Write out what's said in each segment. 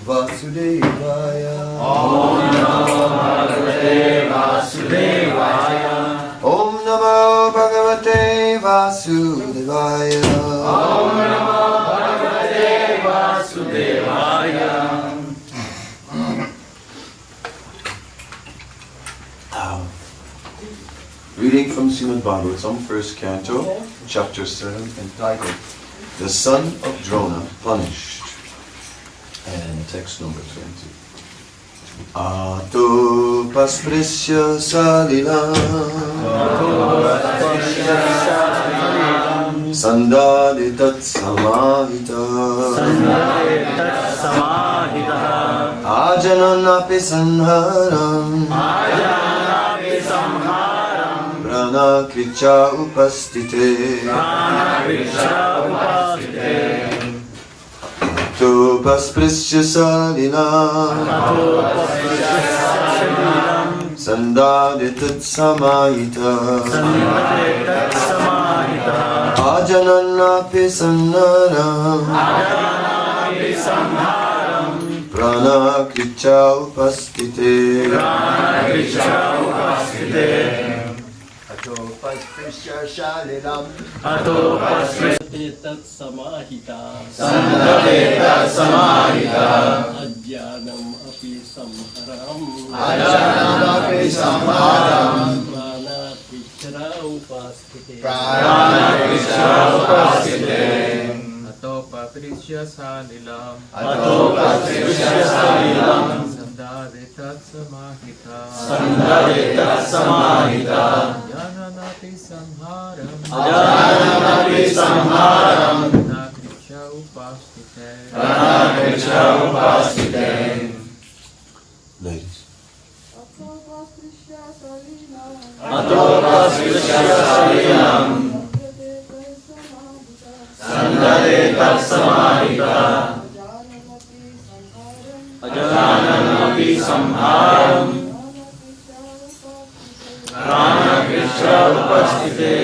Vasudevaya. Om Namo Bhagavate Vasudevaya. Om Namo Bhagavate Vasudevaya. Om Namo Bhagavate Vasudevaya. Reading from Srimad Bhagavatam, first canto, chapter 7, entitled The Son of Drona Punished. And text number 20. Ato pasprisya salilam sandaditat samahita ajananapi sanharam prana kricha upastite Ato pasprisya salilam sandaditat samahita ajananapi sanharam prana kricha upastite Ato pasprisya salilam Tat samahita Sandadetat samahita Ajyanam api samharam Prana krichra upastite Ato pasprisya salilam Sandadetat samahita Jananapi samharam Prana upastite. Ladies. Ato pasprisya salilam Sandadetat samahita Ajananapi samharam Prana kricha upastite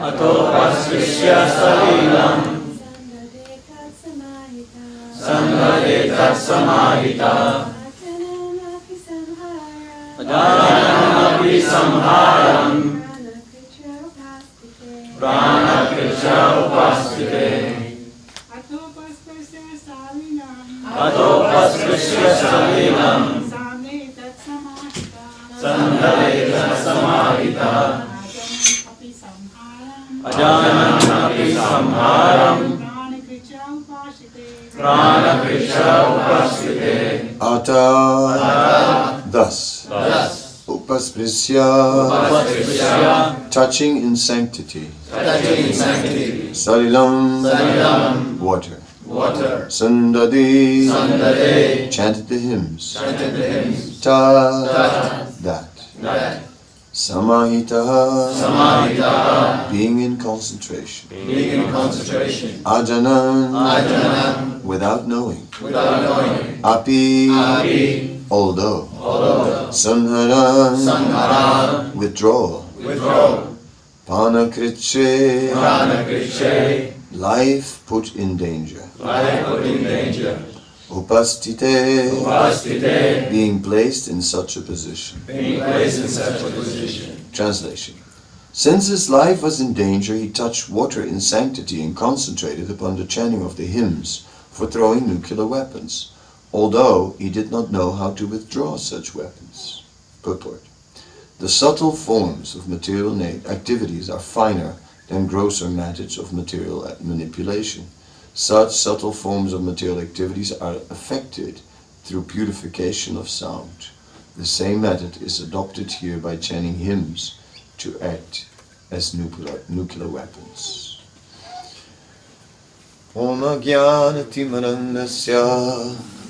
Ato pasprisya salilam Sandadetat samahita Ajananapi samharam Prana kricha upastite Ato pasprisya salilam Sandadetat samahita Ajananapi samharam Prana kricha upastite. Ata, thus, upasprisya, touching in sanctity, salilam, water, sandadi, chanted the hymns, ta, that, samahita, being in concentration, ajanan, without knowing, api, although, sanharan, withdrawal, panakriche, life put in danger, upastite, being placed in such a position. Translation. Since his life was in danger, he touched water in sanctity and concentrated upon the chanting of the hymns for throwing nuclear weapons, although he did not know how to withdraw such weapons. Purport. The subtle forms of material activities are finer than grosser methods of material manipulation. Such subtle forms of material activities are effected through purification of sound. The same method is adopted here by chanting hymns to act as nuclear weapons. Om Jnana Timarandasya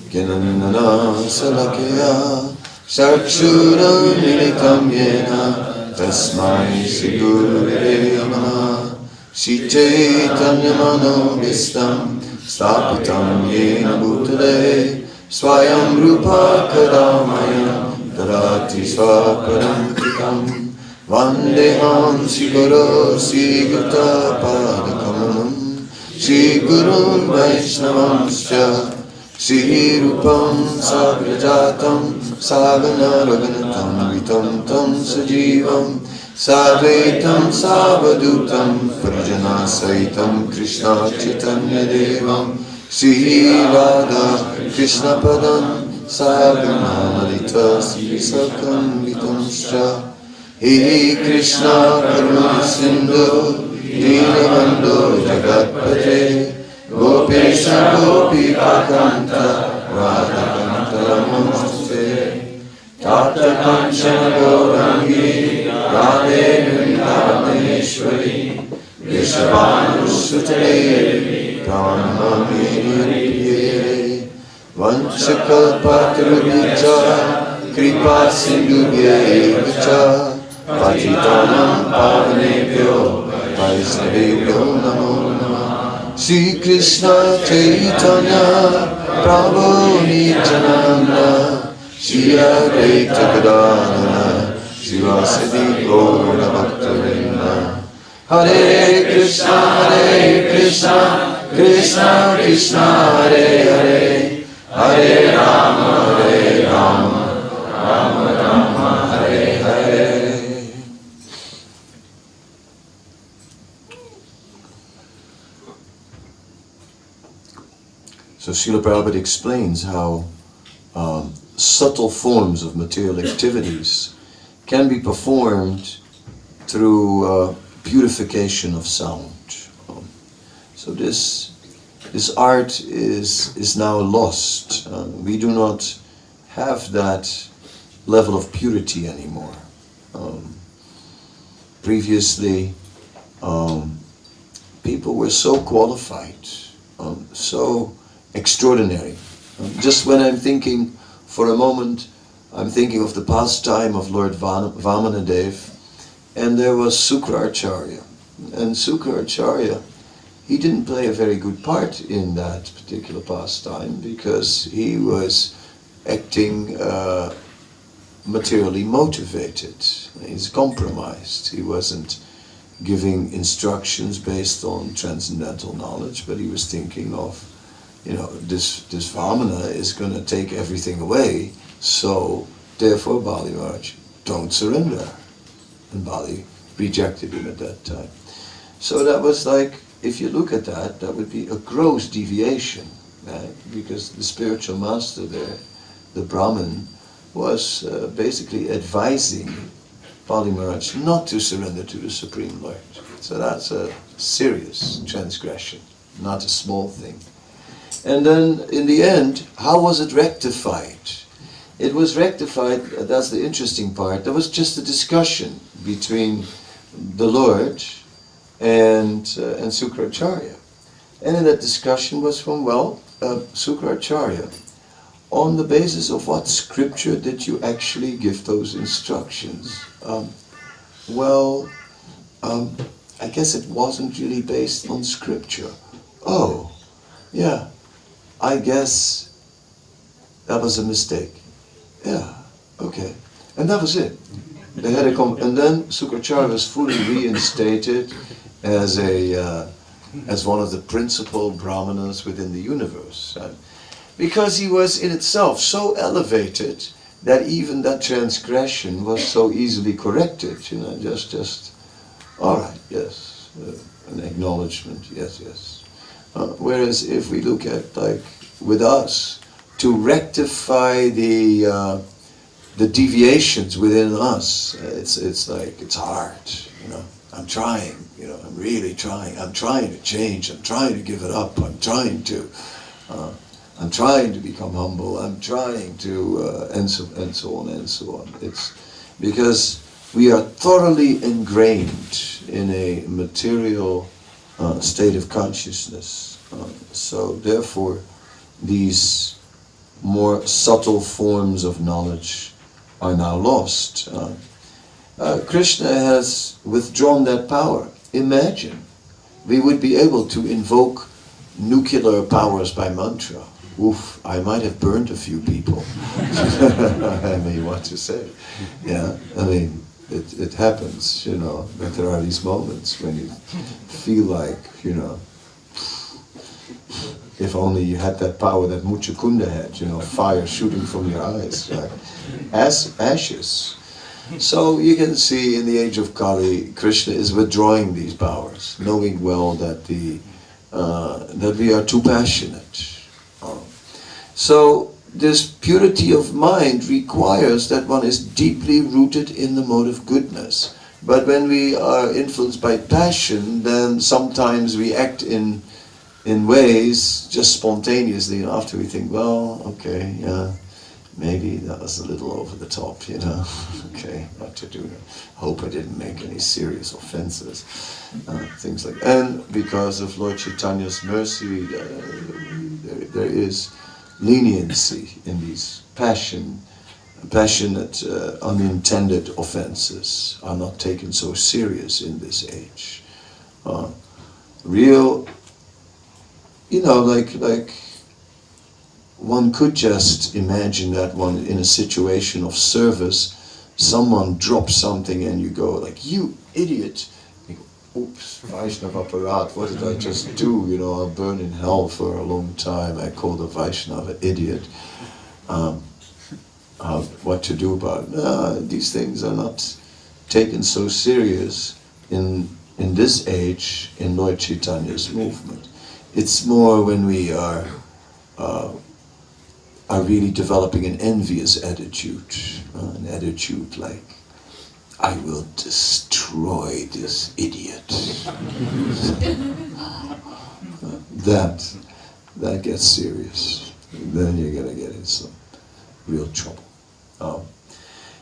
Kanana Salakya Sakshura Militam Yena Tasmai Shri Gurave Namaha Chaitanya Manovistam Stapitam Yena Bhutale Swayam Rupa Kadamaya Darati Swaparantikam Vandeham Shri Guru Shri Gita Padakamanam Shri Guru Vaishnavanscha Shri Rupam Sagrajatam Sagana Raghunatam Vitam Tam Sajivam Sadvaitam Savadutam Prijana Saitam Krishna Chaitanya Devam Shri Radha Krishna Padam Sagana Lalita Sri Sakam Vitamscha He Krishna Karuna Sindhu Dinabandhu Jagatpate Gopesha Gopika Kanta Radha Kanta Namaste Tata Kanchana Gaurangi Radhe Vrindavaneshwari Vrishabhanu Sute Pranamini Vanchakalpatarabhija Kripa Sindhubhya Vacha Patitanam Pavanebhyo Vaisnavebhyo Namo Namah Shri Krishna Chaitanya Prabhu Nityananda Shri Advaita Gadadhara Shivasadi Gaura Bhaktavinda Hare Krishna Krishna Krishna Hare Hare Hare Rama Rama Rama Hare Hare. So Srila Prabhupada explains how subtle forms of material activities can be performed through purification of sound. So this art is now lost. We do not have that level of purity anymore. Previously, people were so qualified, so extraordinary. Just when I'm thinking for a moment, I'm thinking of the pastime of Lord Vamanadev, and there was Sukracharya. And Sukracharya, he didn't play a very good part in that particular pastime because he was acting materially motivated. He's compromised. He wasn't giving instructions based on transcendental knowledge, but he was thinking of, this Vamana is going to take everything away, so therefore Bali Maharaj, don't surrender. And Bali rejected him at that time. So that was like, if you look at that, that would be a gross deviation, right? Because the spiritual master there, the Brahmin, was basically advising Bali Maharaj not to surrender to the Supreme Lord. So that's a serious transgression, not a small thing. And then in the end, how was it rectified? It was rectified, that's the interesting part, there was just a discussion between the Lord and Sukracharya. And in that discussion was from, Sukracharya, on the basis of what scripture did you actually give those instructions? I guess it wasn't really based on scripture. Oh, yeah, I guess that was a mistake. Yeah, okay. And that was it. They had and then Sukracharya was fully reinstated as one of the principal brahmanas within the universe. Because he was in itself so elevated that even that transgression was so easily corrected, just all right, yes, an acknowledgement, yes. Whereas if we look at, like, with us, to rectify the deviations within us, it's like, it's hard, I'm trying, I'm really trying. I'm trying to change. I'm trying to give it up. I'm trying to become humble. I'm trying to, and so on and so on. It's because we are thoroughly ingrained in a material state of consciousness. So therefore, these more subtle forms of knowledge are now lost. Krishna has withdrawn that power. Imagine, we would be able to invoke nuclear powers by mantra. Oof, I might have burned a few people. I mean, what to say? Yeah, I mean, it happens, that there are these moments when you feel like, If only you had that power that Muchukunda had, fire shooting from your eyes, right? Ashes. So you can see in the age of Kali, Krishna is withdrawing these powers, knowing well that that we are too passionate. So this purity of mind requires that one is deeply rooted in the mode of goodness. But when we are influenced by passion, then sometimes we act in ways just spontaneously, and after we think, well, okay, yeah, maybe that was a little over the top, okay, what to do. Hope I didn't make any serious offenses, things like that. And because of Lord Chaitanya's mercy, there is leniency in these passionate, unintended offenses are not taken so serious in this age. Real, like one could just imagine that one in a situation of service, someone drops something and you go like, you idiot. You go, oops, Vaishnava Parat, what did I just do? I'll burn in hell for a long time. I call the Vaishnava idiot. What to do about it? These things are not taken so serious in this age in Lord Chaitanya's movement. It's more when we are really developing an envious attitude, an attitude like, I will destroy this idiot. That gets serious. Then you're going to get in some real trouble.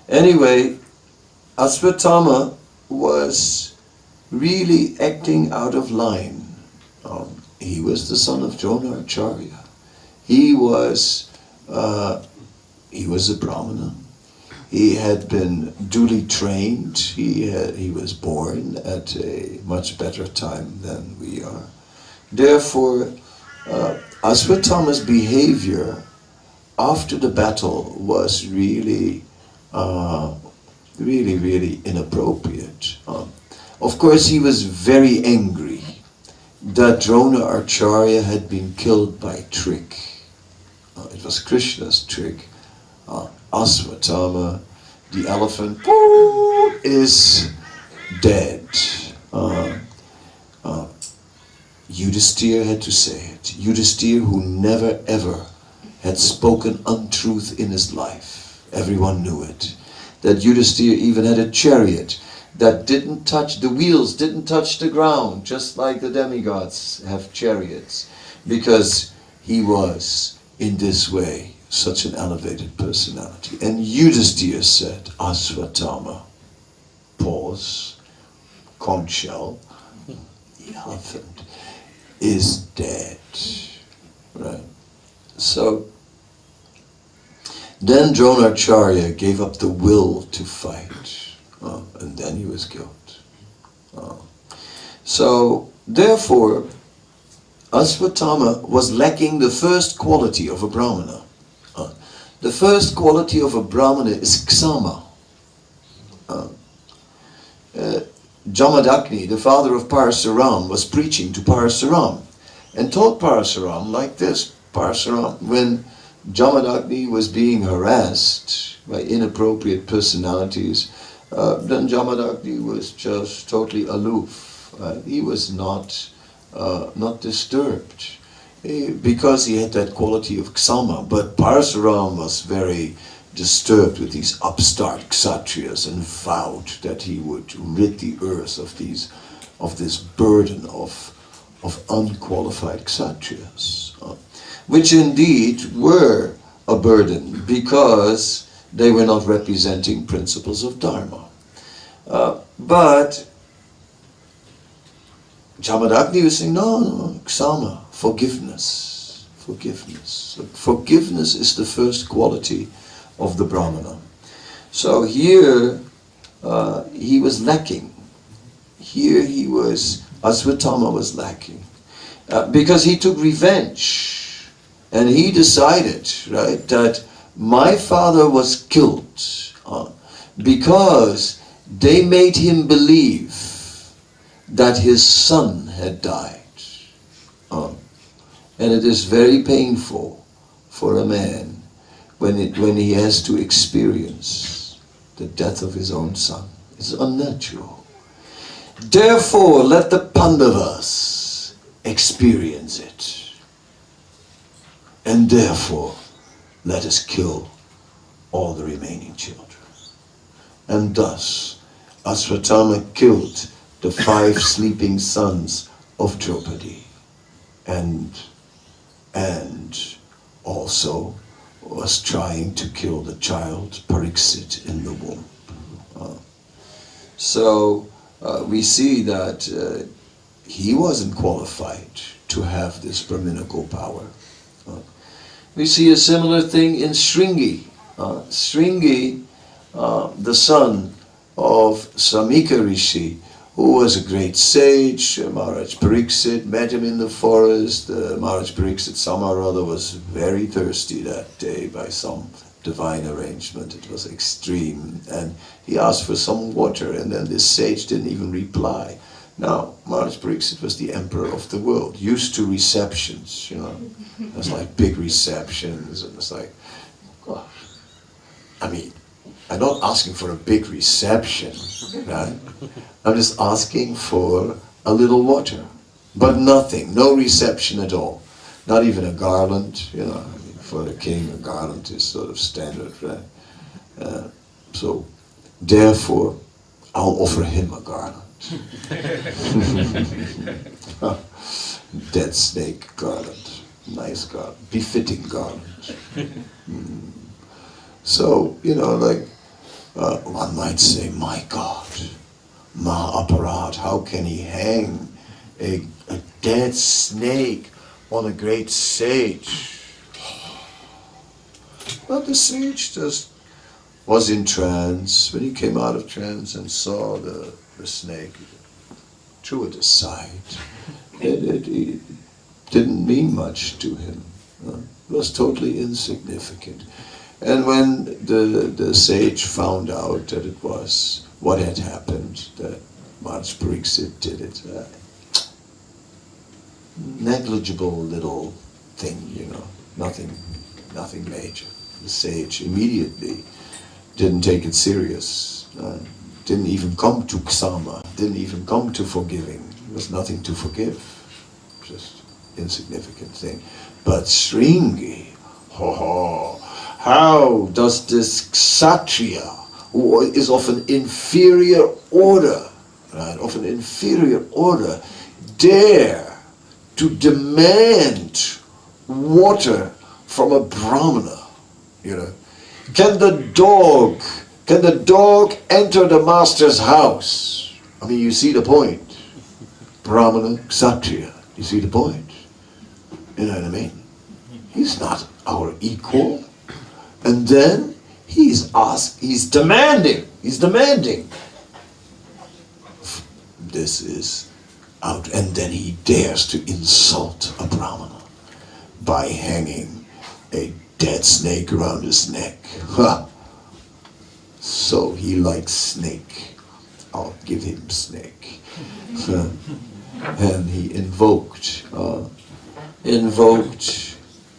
Anyway, Asvatthama was really acting out of line. He was the son of Dronacharya. He was a Brahmana. He had been duly trained. He was born at a much better time than we are. Therefore, Asvatthama's behavior after the battle was really inappropriate. Of course, he was very angry that Dronacharya had been killed by trick. It was Krishna's trick. Asvatthama, the elephant, is dead. Yudhisthira had to say it. Yudhisthira, who never ever had spoken untruth in his life. Everyone knew it. That Yudhisthira even had a chariot that didn't touch, the wheels didn't touch the ground, just like the demigods have chariots, because he was, in this way, such an elevated personality. And Yudhisthira said, Asvatthama, pause, conch shell, the elephant is dead. Right? So, then Dronacharya gave up the will to fight, and then he was killed. So, therefore, Asvatthama was lacking the first quality of a Brahmana. The first quality of a Brahmana is ksama. Jamadagni, the father of Parasuram, was preaching to Parasuram and taught Parasuram like this. Parasuram, when Jamadagni was being harassed by inappropriate personalities, then Jamadagni was just totally aloof. He was not disturbed because he had that quality of ksama. But Parasuram was very disturbed with these upstart kshatriyas and vowed that he would rid the earth of this burden of unqualified kshatriyas, which indeed were a burden because they were not representing principles of dharma. But Jamadagni was saying, no, ksama, forgiveness. So forgiveness is the first quality of the Brahmana. So here he was lacking. Here Asvatthama was lacking. Because he took revenge. And he decided, right, that my father was killed because they made him believe that his son had died. And it is very painful for a man when he has to experience the death of his own son. It's unnatural. Therefore, let the Pandavas experience it. And therefore, let us kill all the remaining children. And thus, Ashwatthama killed the 5 sleeping sons of Draupadi, and also was trying to kill the child Pariksit in the womb. So we see that he wasn't qualified to have this Brahminical power. We see a similar thing in Shringi. Shringi, the son of Samika Rishi, who was a great sage. Maharaj Pariksit met him in the forest. Maharaj Pariksit somehow or other was very thirsty that day by some divine arrangement. It was extreme. And he asked for some water, and then this sage didn't even reply. Now, Maharaj Pariksit was the emperor of the world, used to receptions, It was like big receptions, and it's like, gosh. I mean, I'm not asking for a big reception, right? I'm just asking for a little water. But nothing, no reception at all. Not even a garland, for a king, a garland is sort of standard, right? So, therefore, I'll offer him a garland. Dead snake garland, nice garland, befitting garland. So, one might say, my God, Mahaparad, how can he hang a dead snake on a great sage? But the sage just was in trance. When he came out of trance and saw the snake, he threw it aside. It didn't mean much to him. It was totally insignificant. And when the sage found out that it was what had happened, that Maharaj Pariksit did it, negligible little thing, nothing major. The sage immediately didn't take it serious, didn't even come to ksama, didn't even come to forgiving. There was nothing to forgive, just insignificant thing. But Shringi, how does this kshatriya, who is of an inferior order, dare to demand water from a brahmana? Can the dog enter the master's house? I mean, you see the point. Brahmana, kshatriya, you see the point? You know what I mean? He's not our equal. And then he's demanding. This is out. And then he dares to insult a brahmana by hanging a dead snake around his neck. So he likes snake. I'll give him snake. And he invoked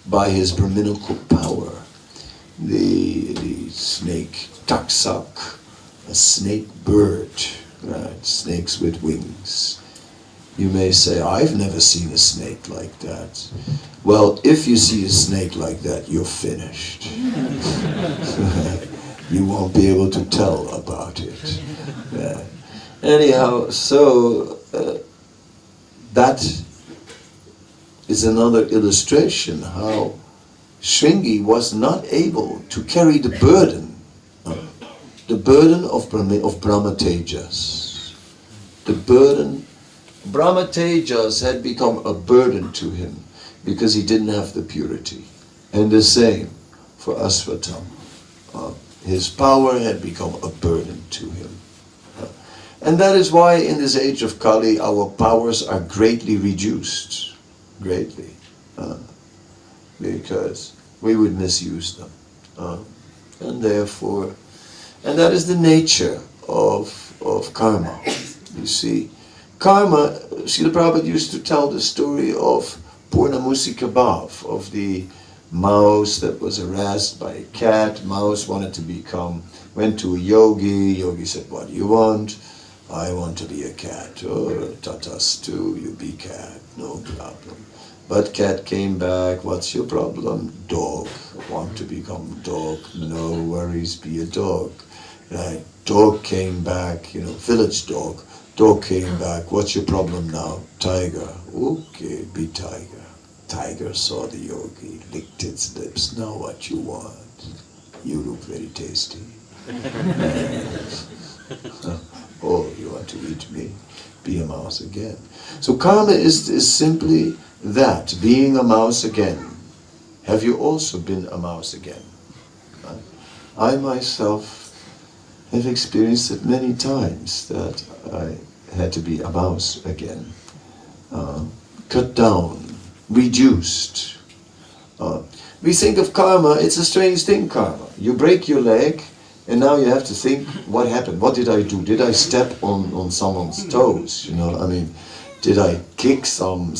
by his Brahminical power the snake taksak, a snake bird, right? Snakes with wings. You may say, I've never seen a snake like that. Well, if you see a snake like that, you're finished. You won't be able to tell about it. Anyhow, so that is another illustration how Shringi was not able to carry the burden of Brahma Tejas. The burden, Brahma Tejas had become a burden to him because he didn't have the purity. And the same for Ashwatthama. His power had become a burden to him. And that is why in this age of Kali our powers are greatly reduced. Greatly. Because we would misuse them. And therefore, and that is the nature of karma. You see, karma, Srila Prabhupada used to tell the story of Purna Musika Bhav, of the mouse that was harassed by a cat. Mouse went to a yogi. Yogi said, what do you want? I want to be a cat. Oh, tatastu, you be cat, no problem. But cat came back, what's your problem? Dog, want to become dog, no worries, be a dog. Right? Dog came back, village dog. Dog came back, what's your problem now? Tiger, okay, be tiger. Tiger saw the yogi, licked its lips, now what you want? You look very tasty. Oh, you want to eat me? Be a mouse again. So karma is simply that, being a mouse again. Have you also been a mouse again? I myself have experienced it many times, that I had to be a mouse again. Cut down, reduced. We think of karma, it's a strange thing, karma. You break your leg, and now you have to think, what happened? What did I do? Did I step on someone's toes? Did I kick some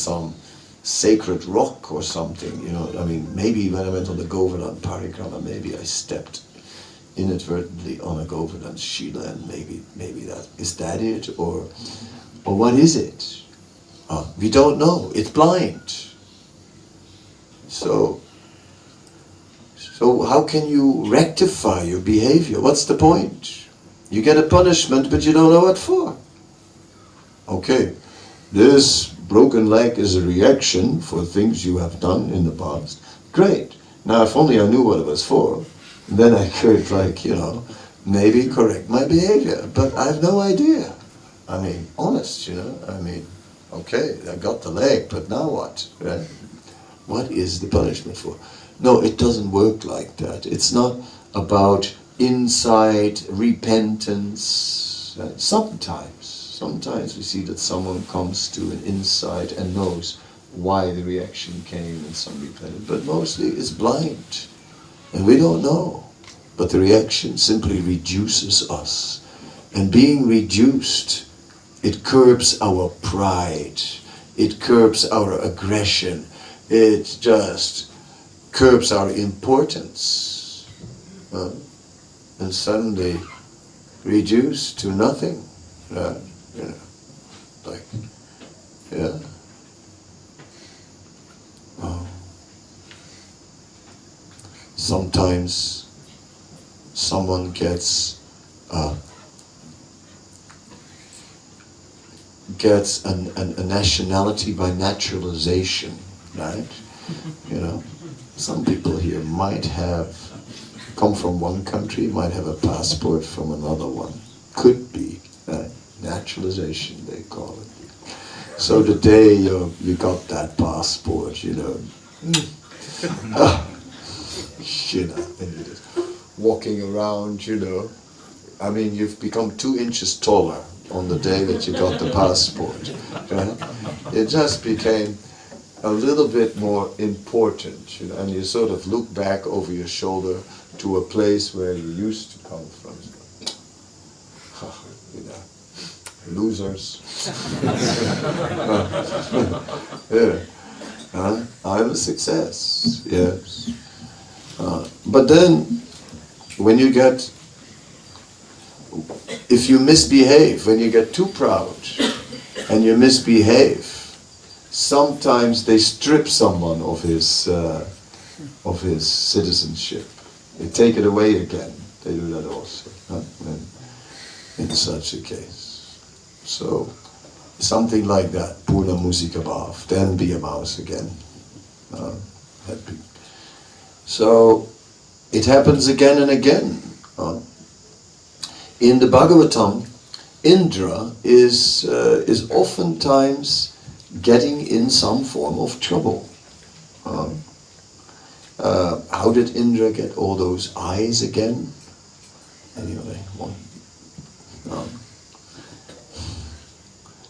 sacred rock or something? Maybe when I went on the Govardhan Parikrama, maybe I stepped inadvertently on a Govardhan Shila, and maybe that is that it, or what is it? We don't know. It's blind. So how can you rectify your behavior? What's the point? You get a punishment, but you don't know what for. Okay, this broken leg is a reaction for things you have done in the past. Great. Now, if only I knew what it was for, then I could, maybe correct my behavior. But I have no idea. Honest, okay, I got the leg, but now what? Right? What is the punishment for? No, it doesn't work like that. It's not about inside repentance. Sometimes we see that someone comes to an insight and knows why the reaction came and some repentance, but mostly it's blind. And we don't know. But the reaction simply reduces us. And being reduced, it curbs our pride. It curbs our aggression. It just curbs our importance. And suddenly reduced to nothing. Sometimes someone gets a nationality by naturalization, right? Some people here might have come from one country, might have a passport from another one. Could be, right? Naturalization, they call it. So the day you got that passport, and you're just walking around, you've become 2 inches taller on the day that you got the passport. Right? It just became a little bit more important, and you sort of look back over your shoulder to a place where you used to come from. Losers. I'm a success, yes. But then, if you misbehave, when you get too proud and you misbehave, sometimes they strip someone of his citizenship. They take it away again. They do that also, in such a case. So, something like that, Purna Musika Bhav, then be a mouse again. Happy. So, it happens again and again. In the Bhagavatam, Indra is oftentimes getting in some form of trouble. How did Indra get all those eyes again? Anyway,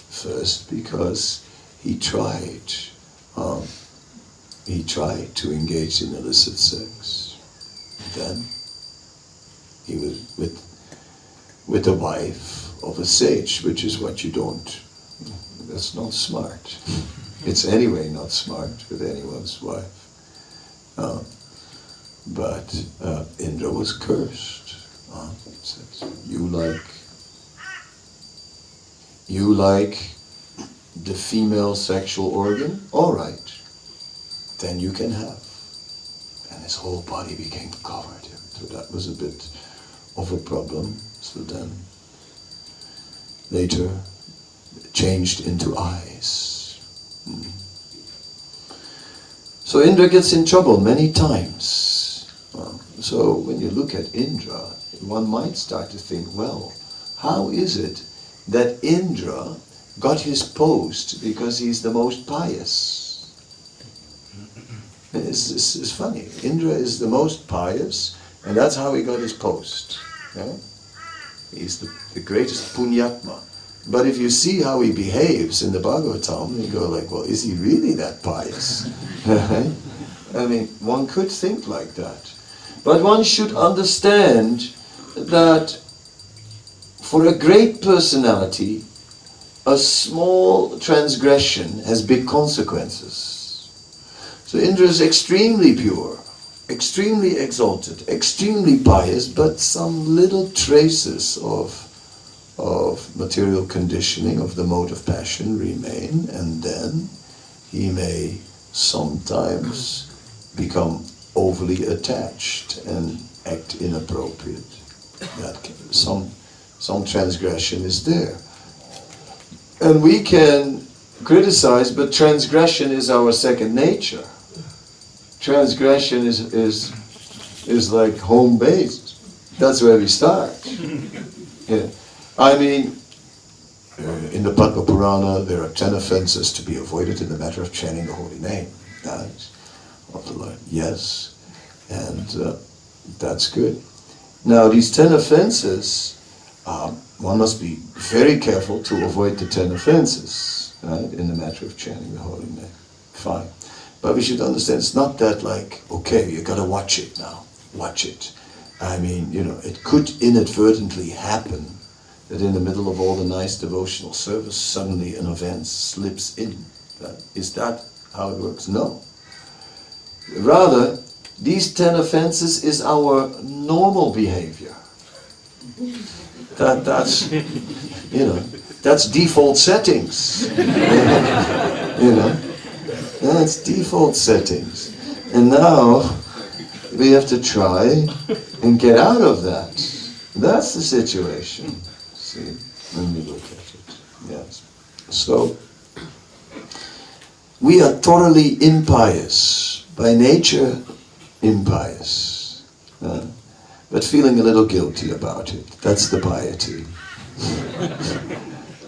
first, because he tried to engage in illicit sex. Then he was with the wife of a sage, which is what you don't. That's not smart. It's anyway not smart with anyone's wife. But Indra was cursed. Said, you like the female sexual organ? All right, then you can have. And his whole body became covered. So that was a bit of a problem. So then later changed into eyes. So Indra gets in trouble many times. So when you look at Indra, one might start to think, well, how is it that Indra got his post because he's the most pious? It's funny. Indra is the most pious, and that's how he got his post. Yeah? He's the greatest punyatma. But if you see how he behaves in the Bhagavatam, you go like, well, is he really that pious? I mean, one could think like that. But one should understand that for a great personality, a small transgression has big consequences. So Indra is extremely pure, extremely exalted, extremely pious, but some little traces of material conditioning of the mode of passion remain, and then he may sometimes become overly attached and act inappropriate. That some transgression is there. And we can criticize, but transgression is our second nature. Transgression is like home based. That's where we start. Yeah. I mean, in the Padma Purana, there are 10 offenses to be avoided in the matter of chanting the holy name. Of the Lord. Yes, and that's good. Now, these 10 offenses, one must be very careful to avoid the 10 offenses, right, in the matter of chanting the holy name. Fine. But we should understand, it's not that like, okay, you gotta watch it now. Watch it. I mean, it could inadvertently happen that in the middle of all the nice devotional service, suddenly an offense slips in. Is that how it works? No. Rather, these 10 offenses is our normal behavior. That's default settings. That's default settings. And now we have to try and get out of that. That's the situation. See, when we look at it. Yes. So we are thoroughly impious. By nature, impious. But feeling a little guilty about it. That's the piety.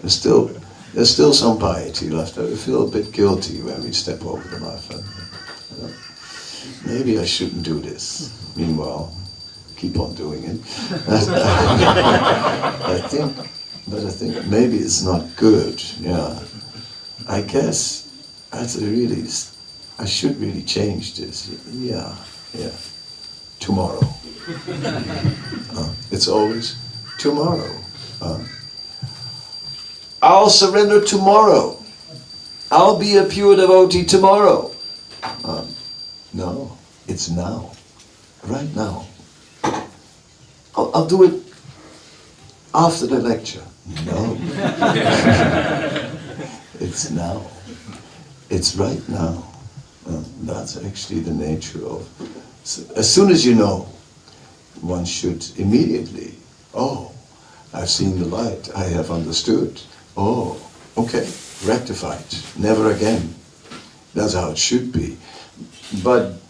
There's still some piety left. We feel a bit guilty when we step over the mark. Maybe I shouldn't do this. Meanwhile, keep on doing it. I think maybe it's not good. Yeah. I guess I should really change this. Yeah. Tomorrow. It's always tomorrow. I'll surrender tomorrow. I'll be a pure devotee tomorrow. No, it's now. Right now. I'll do it after the lecture. No. It's now. It's right now. That's actually the nature of... As soon as you know, one should immediately, I've seen the light, I have understood. Oh, okay, rectified, never again. That's how it should be. But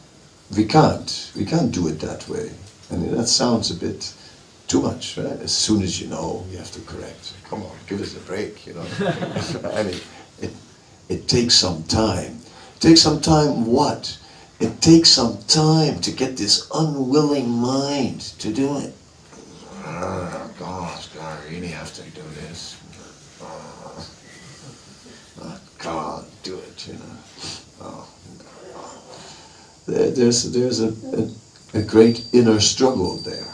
we can't do it that way. I mean, that sounds a bit too much, right? As soon as you know, you have to correct. Come on, give us a break, I mean, it takes some time. It takes some time what? It takes some time to get this unwilling mind to do it. Gosh, God, I really have to do this. God, do it, There's a great inner struggle there.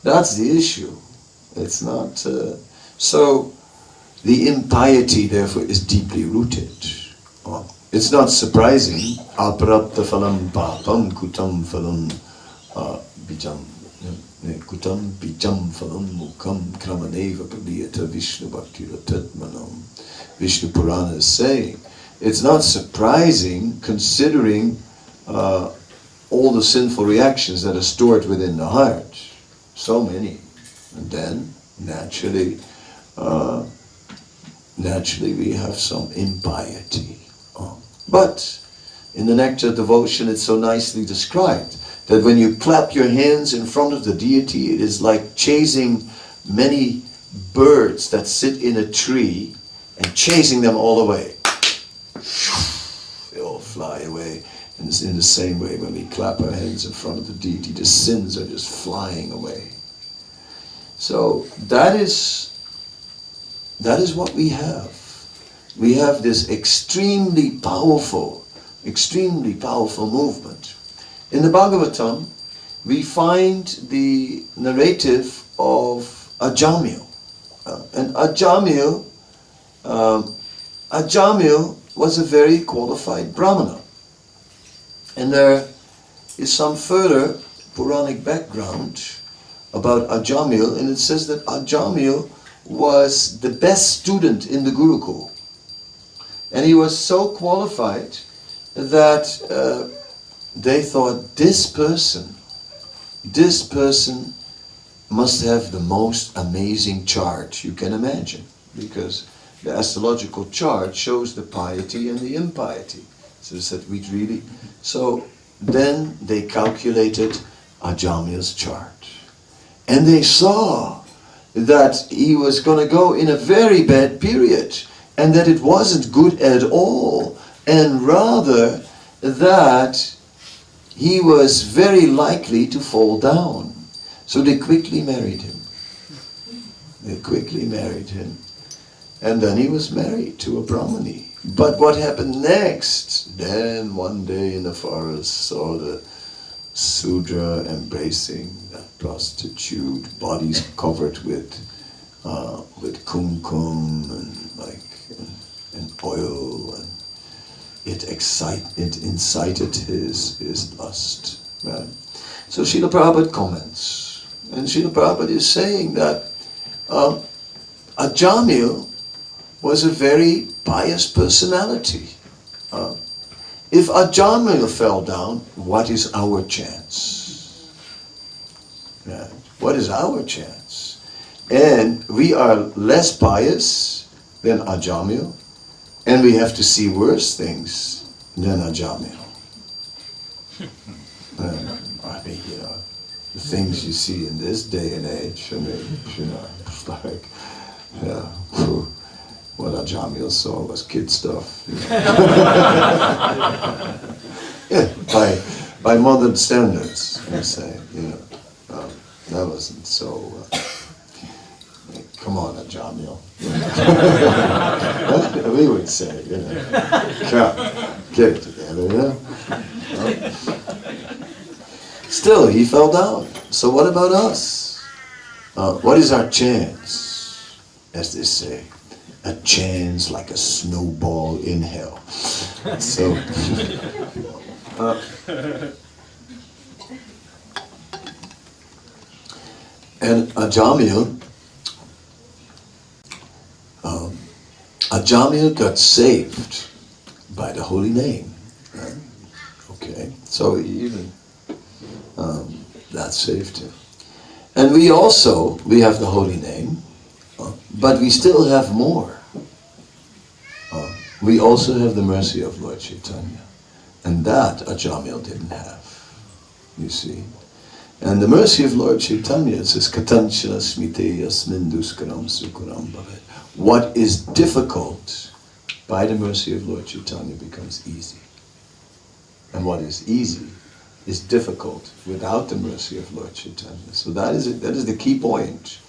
That's the issue. It's not... So, the impiety therefore is deeply rooted. It's not surprising. Aprapta phalam papam kutam phalam bijam. Kutam bijam phalam mukam kramaneva praliyata Vishnu bhakti ratatmanam. Vishnu Purana is saying, it's not surprising considering all the sinful reactions that are stored within the heart. So many. And then, naturally we have some impiety. But in the Nectar of Devotion it's so nicely described that when you clap your hands in front of the deity, it is like chasing many birds that sit in a tree and chasing them all away. They all fly away. And it's in the same way when we clap our hands in front of the deity, the sins are just flying away. So that is what we have. We have this extremely powerful movement. In the Bhagavatam, we find the narrative of Ajamil. And Ajamil was a very qualified Brahmana. And there is some further Puranic background about Ajamil, and it says that Ajamil was the best student in the Gurukul. And he was so qualified that they thought this person must have the most amazing chart you can imagine, because the astrological chart shows the piety and the impiety. So they said, So then they calculated Ajamil's chart. And they saw that he was going to go in a very bad period, and that it wasn't good at all, and rather that he was very likely to fall down. So they quickly married him. And then he was married to a Brahmani. But what happened next? Then one day in the forest saw the Sudra embracing that prostitute, bodies covered with kumkum and oil, and it incited his lust. Right? So Srila Prabhupada comments, and Srila Prabhupada is saying that Ajamil was a very pious personality. If Ajamil fell down, what is our chance? Right? What is our chance? And we are less pious than Ajamil, and we have to see worse things than Ajamil. The things you see in this day and age, it's like, what Ajamil saw was kid stuff. By modern standards, I say, that wasn't so. Come on, Ajamil. We would say, get it together, Still, he fell down. So what about us? What is our chance? As they say, a chance like a snowball in hell. So, and Ajamil got saved by the holy name. Right? Okay, so even that saved him. And we have the holy name, but we still have more. We also have the mercy of Lord Chaitanya. And that Ajamil didn't have, you see. And the mercy of Lord Chaitanya, it says, Katanchana smite yasmin duskaram sukuram bhavet. What is difficult by the mercy of Lord Chaitanya becomes easy. And what is easy is difficult without the mercy of Lord Chaitanya. So that is the key point.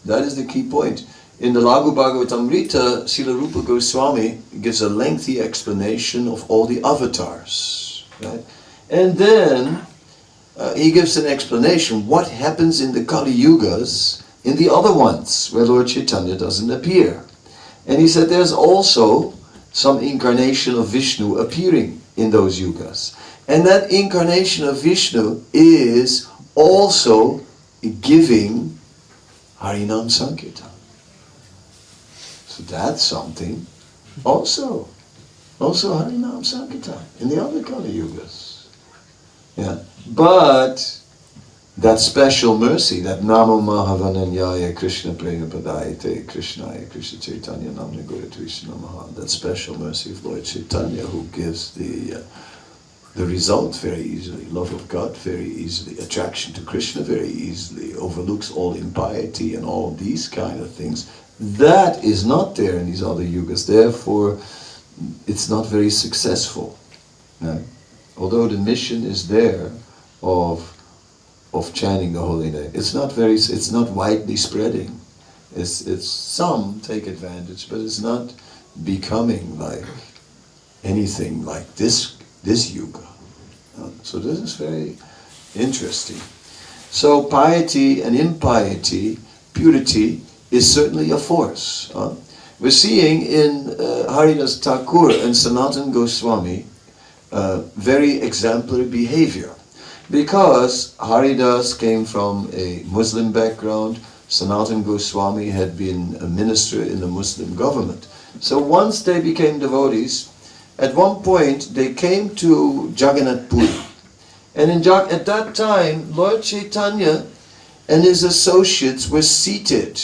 That is the key point. In the Laghu Bhagavatamrita, Srila Rupa Goswami gives a lengthy explanation of all the avatars. Right? And then he gives an explanation what happens in the Kali Yugas in the other ones where Lord Chaitanya doesn't appear. And he said there's also some incarnation of Vishnu appearing in those yugas. And that incarnation of Vishnu is also giving Harinam Sankirtan. So that's something also Harinam Sankirtan in the other Kali yugas. Yeah. But that special mercy, that Namo Mahavananyaya Krishna Prema Padayate Krishnaya Krishna Chaitanya Namne Guru Krishna Maha, that special mercy of Lord Chaitanya who gives the result very easily, love of God very easily, attraction to Krishna very easily, overlooks all impiety and all these kind of things. That is not there in these other yugas, therefore it's not very successful. No? Although the mission is there of chanting the holy name, it's not widely spreading. It's some take advantage, but it's not becoming like anything like this yuga. So this is very interesting. So piety and impiety, purity, is certainly a force. We're seeing in Haridas Thakur and Sanatana Goswami very exemplary behavior. Because Haridas came from a Muslim background, Sanatana Goswami had been a minister in the Muslim government. So once they became devotees, at one point they came to Jagannath Puri. And at that time, Lord Chaitanya and his associates were seated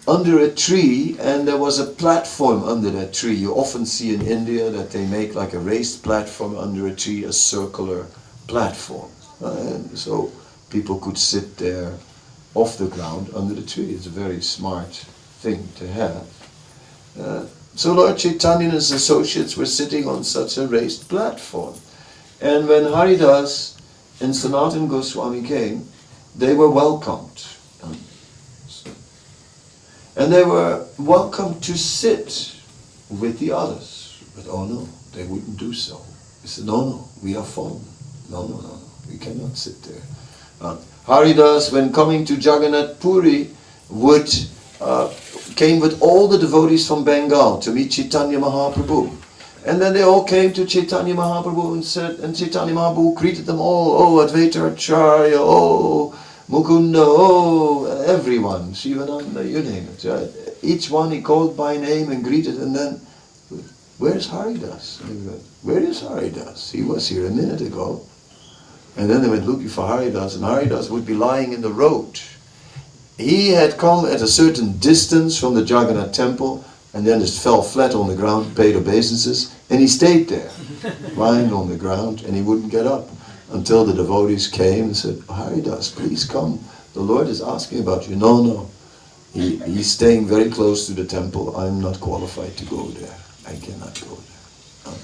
under a tree, and there was a platform under that tree. You often see in India that they make like a raised platform under a tree, a circular platform. And so people could sit there off the ground under the tree. It's a very smart thing to have. So Lord Chaitanya and his associates were sitting on such a raised platform. And when Haridas and Sanatana Goswami came, they were welcomed. And they were welcome to sit with the others. But oh no, they wouldn't do so. They said, no, we are fallen. No, we cannot sit there. Haridas, when coming to Jagannath Puri, came with all the devotees from Bengal to meet Chaitanya Mahaprabhu. And then they all came to Chaitanya Mahaprabhu and Chaitanya Mahaprabhu greeted them all. Oh, Advaita Acharya, oh, Mukunda, oh, everyone, Shivananda, you name it. Right? Each one he called by name and greeted, and then, where's Haridas? Where is Haridas? He was here a minute ago. And then they went looking for Haridas, and Haridas would be lying in the road. He had come at a certain distance from the Jagannath temple, and then just fell flat on the ground, paid obeisances, and he stayed there, lying on the ground, and he wouldn't get up until the devotees came and said, Haridas, please come. The Lord is asking about you. No. He's staying very close to the temple. I'm not qualified to go there. I cannot go there.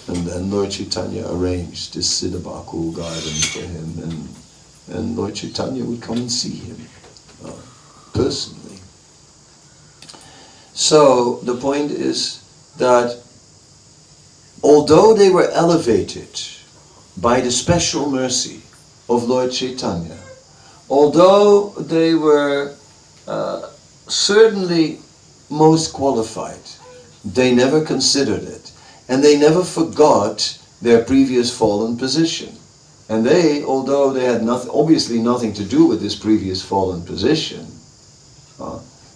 And then Lord Chaitanya arranged this Siddhabakul garden for him, and Lord Chaitanya would come and see him personally. So the point is that although they were elevated by the special mercy of Lord Chaitanya, although they were certainly most qualified, they never considered it, and they never forgot their previous fallen position. And they, although they had obviously nothing to do with this previous fallen position,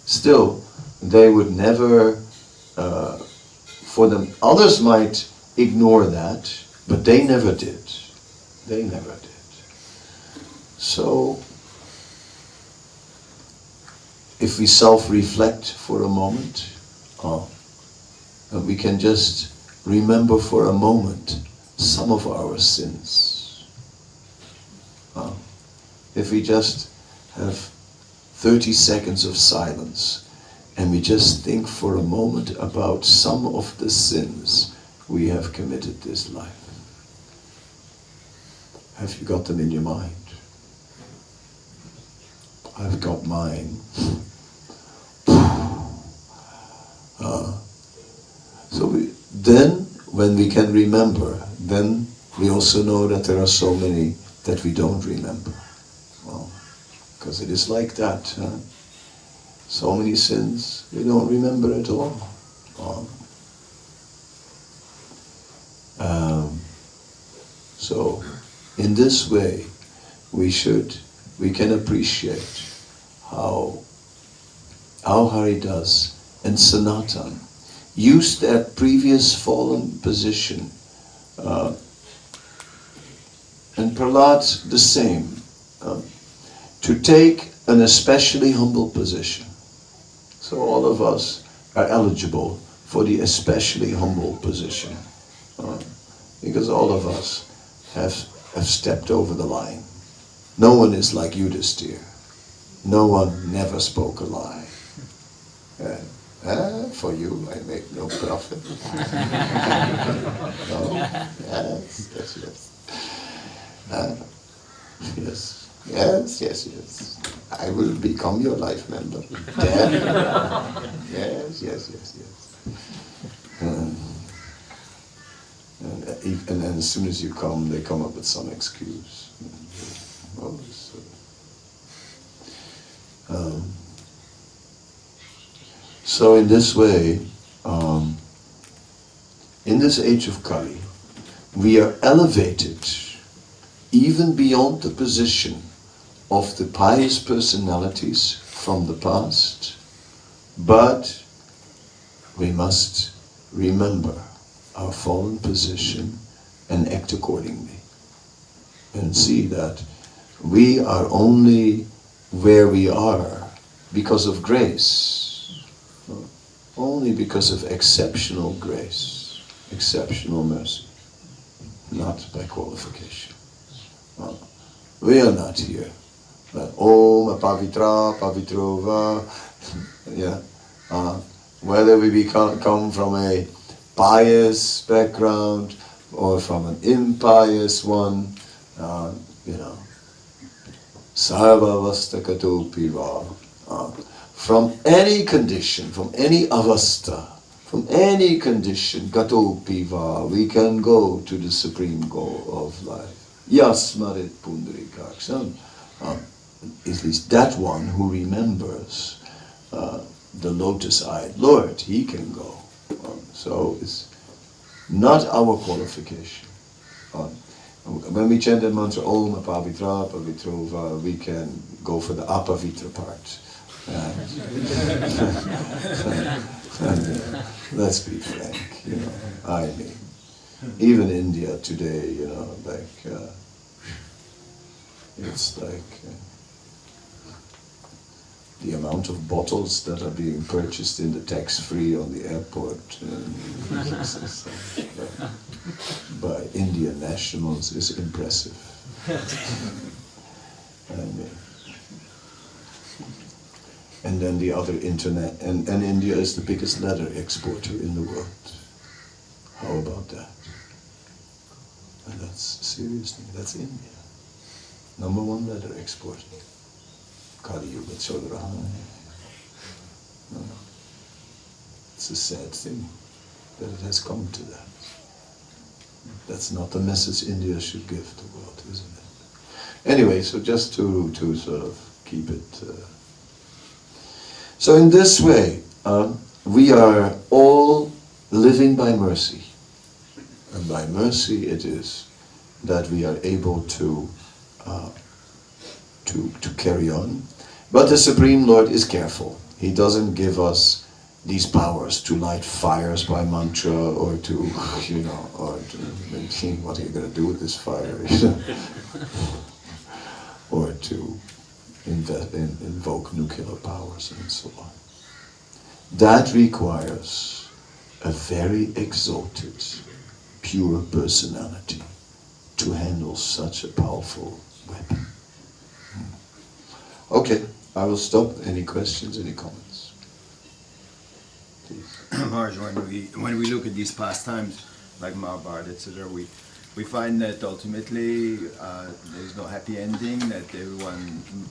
still they would never, for them, others might ignore that, but they never did. They never did. So, if we self-reflect for a moment, and we can just remember for a moment some of our sins. If we just have 30 seconds of silence and we just think for a moment about some of the sins we have committed this life. Have you got them in your mind? I've got mine. Then, when we can remember, then we also know that there are so many that we don't remember. Well, because it is like that. So many sins, we don't remember at all. So, in this way, we can appreciate how Haridas and Sanatan used that previous fallen position, and Prahlad the same, to take an especially humble position. So all of us are eligible for the especially humble position, because all of us have stepped over the line. No one is like Yudhisthira. No one never spoke a lie. For you, I make no profit. No? Yes. Yes. I will become your life member. Yes. And then as soon as you come, they come up with some excuse. So in this way, in this age of Kali, we are elevated even beyond the position of the pious personalities from the past, but we must remember our fallen position and act accordingly, and see that we are only where we are because of grace, only because of exceptional grace, exceptional mercy, not by qualification. We are not here but Om Pavitra Pavitrova. Whether we come from a pious background or from an impious one, Sarvavasta Katopiva. From any condition, from any avasta, from any condition, Katopiva, we can go to the supreme goal of life. Yasmarit Pundarikaksam. At least that one who remembers the lotus-eyed Lord, he can go. So it's not our qualification. When we chant that mantra, Om Apavitra Pavitrova, we can go for the apavitra part. Let's be frank, I mean, even India today, it's like the amount of bottles that are being purchased in the tax-free on the airport by Indian nationals is impressive. And then the other internet, and India is the biggest leather exporter in the world. How about that? And seriously, that's India. #1 leather exporter. Kali Yuga Chodaraha. It's a sad thing that it has come to that. That's not the message India should give the world, isn't it? Anyway, so just to sort of keep it. So in this way, we are all living by mercy. And by mercy it is that we are able to carry on. But the Supreme Lord is careful. He doesn't give us these powers to light fires by mantra or to, or to think, what are you going to do with this fire? Or to invoke nuclear powers and so on. That requires a very exalted, pure personality to handle such a powerful weapon. Okay, I will stop. Any questions, any comments? Please. Maharaj, when we look at these pastimes, like Mahabharata, etc., we find that ultimately there is no happy ending, that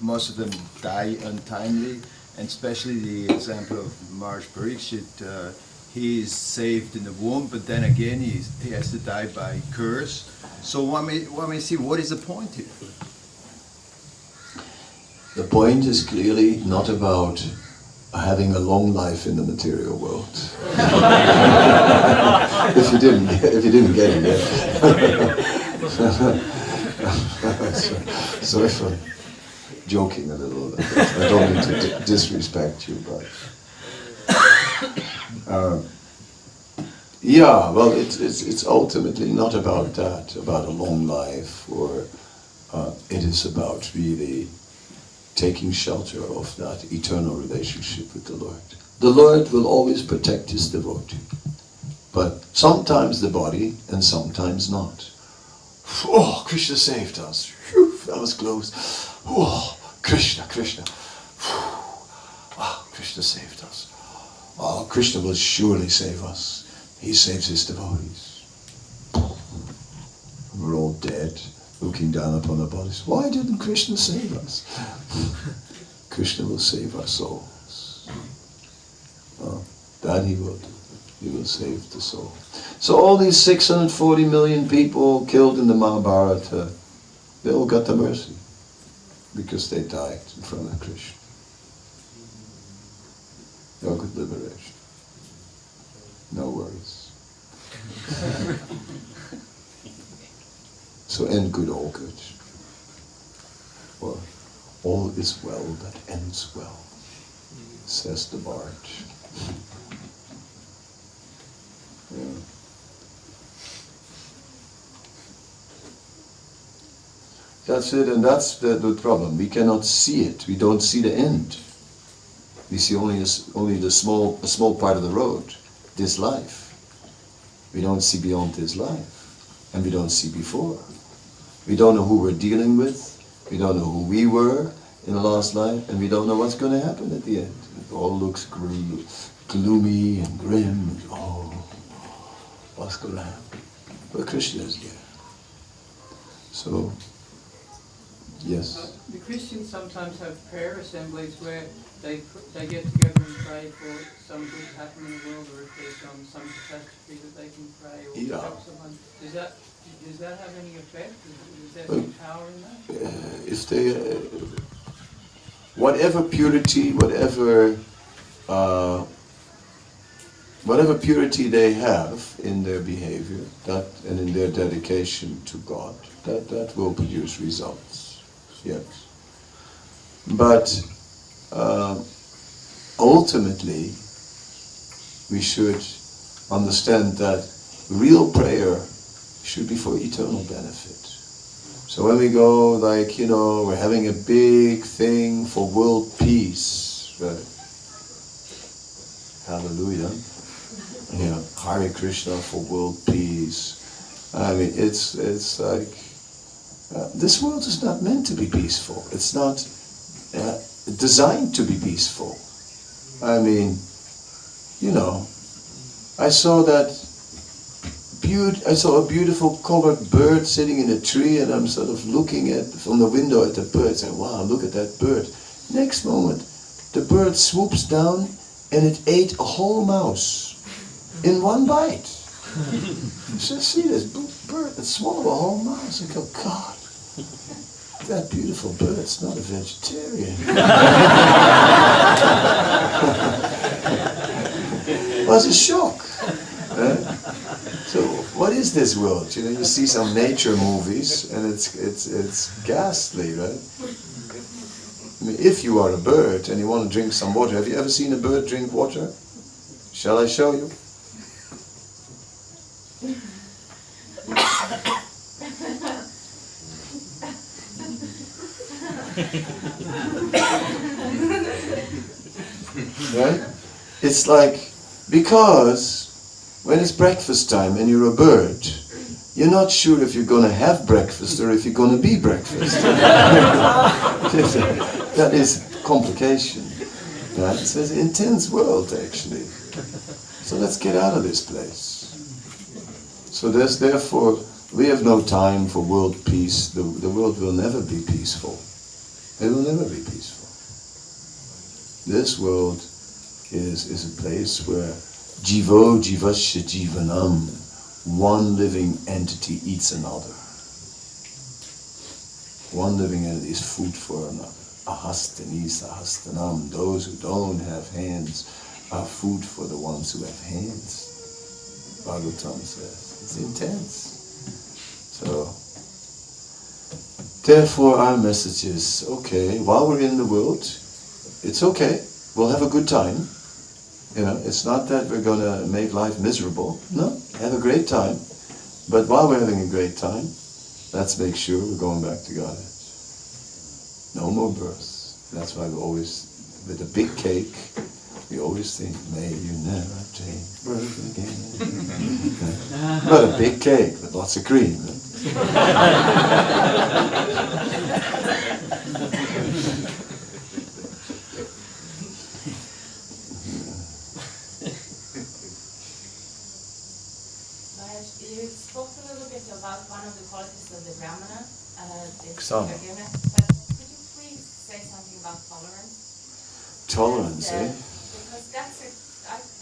most of them die untimely, and especially the example of Maharaj Parikshit, he is saved in the womb, but then again he has to die by curse. So one may see, what is the point here? The point is clearly not about having a long life in the material world. if you didn't get it yet. Sorry for joking a little. I don't mean to disrespect you, but yeah. Well, it's ultimately not about that, about a long life, or it is about really taking shelter of that eternal relationship with the Lord. The Lord will always protect his devotee, but sometimes the body and sometimes not. Oh, Krishna saved us. Whew, that was close. Oh, Krishna. Oh, Krishna saved us. Oh, Krishna will surely save us. He saves his devotees. We're all dead, looking down upon our bodies. Why didn't Krishna save us? Krishna will save our souls. That he will do. He will save the soul. So all these 640 million people killed in the Mahabharata, they all got the mercy because they died in front of Krishna. No good liberation. No worries. So end good, all good. Or all is well that ends well, says the bard. Yeah. That's it, and that's the problem. We cannot see it. We don't see the end. We see only a small part of the road, this life. We don't see beyond this life, and we don't see before. We don't know who we're dealing with. We don't know who we were in the last life, and we don't know what's going to happen at the end. It all looks gloomy and grim. And, oh, what's going to happen? But Krishna is there. So, yes. The Christians sometimes have prayer assemblies where they get together and pray for some good to happen in the world, or if there's some catastrophe that they can pray, or help someone. Does that have any effect? Is there any power in that? If they, whatever purity they have in their behavior, that and in their dedication to God, that will produce results. Yes. But ultimately, we should understand that real prayer should be for eternal benefit. So when we go, like, we're having a big thing for world peace, right? Hallelujah. Hare Krishna for world peace. I mean, it's like, this world is not meant to be peaceful. It's not designed to be peaceful. I mean, I saw a beautiful colored bird sitting in a tree, and I'm sort of looking from the window at the bird, saying, wow, look at that bird. Next moment, the bird swoops down and it ate a whole mouse in one bite. So see this bird that swallowed a whole mouse, and go, God, that beautiful bird's not a vegetarian. It was a shock. So what is this world? You see some nature movies, and it's ghastly, right? I mean, if you are a bird and you want to drink some water, have you ever seen a bird drink water? Shall I show you? Right? It's like, because when it's breakfast time and you're a bird, you're not sure if you're going to have breakfast or if you're going to be breakfast. That is complication. Right? It's an intense world, actually. So let's get out of this place. So therefore, we have no time for world peace. The world will never be peaceful. It will never be peaceful. This world is a place where jivo jivasya jivanam, one living entity eats another. One living entity is food for another. ahastani sahastanam. Those who don't have hands are food for the ones who have hands. Bhagavatam says. It's intense. So, therefore our message is, okay, while we're in the world, it's okay. We'll have a good time. It's not that we're going to make life miserable. No, have a great time. But while we're having a great time, let's make sure we're going back to Godhead. No more birth. That's why we always, with a big cake, we always think, may you never take birth again. But a big cake with lots of cream. You spoke a little bit about one of the qualities of the Brahmana, Some. but could you please say something about tolerance? Tolerance, And, eh? Because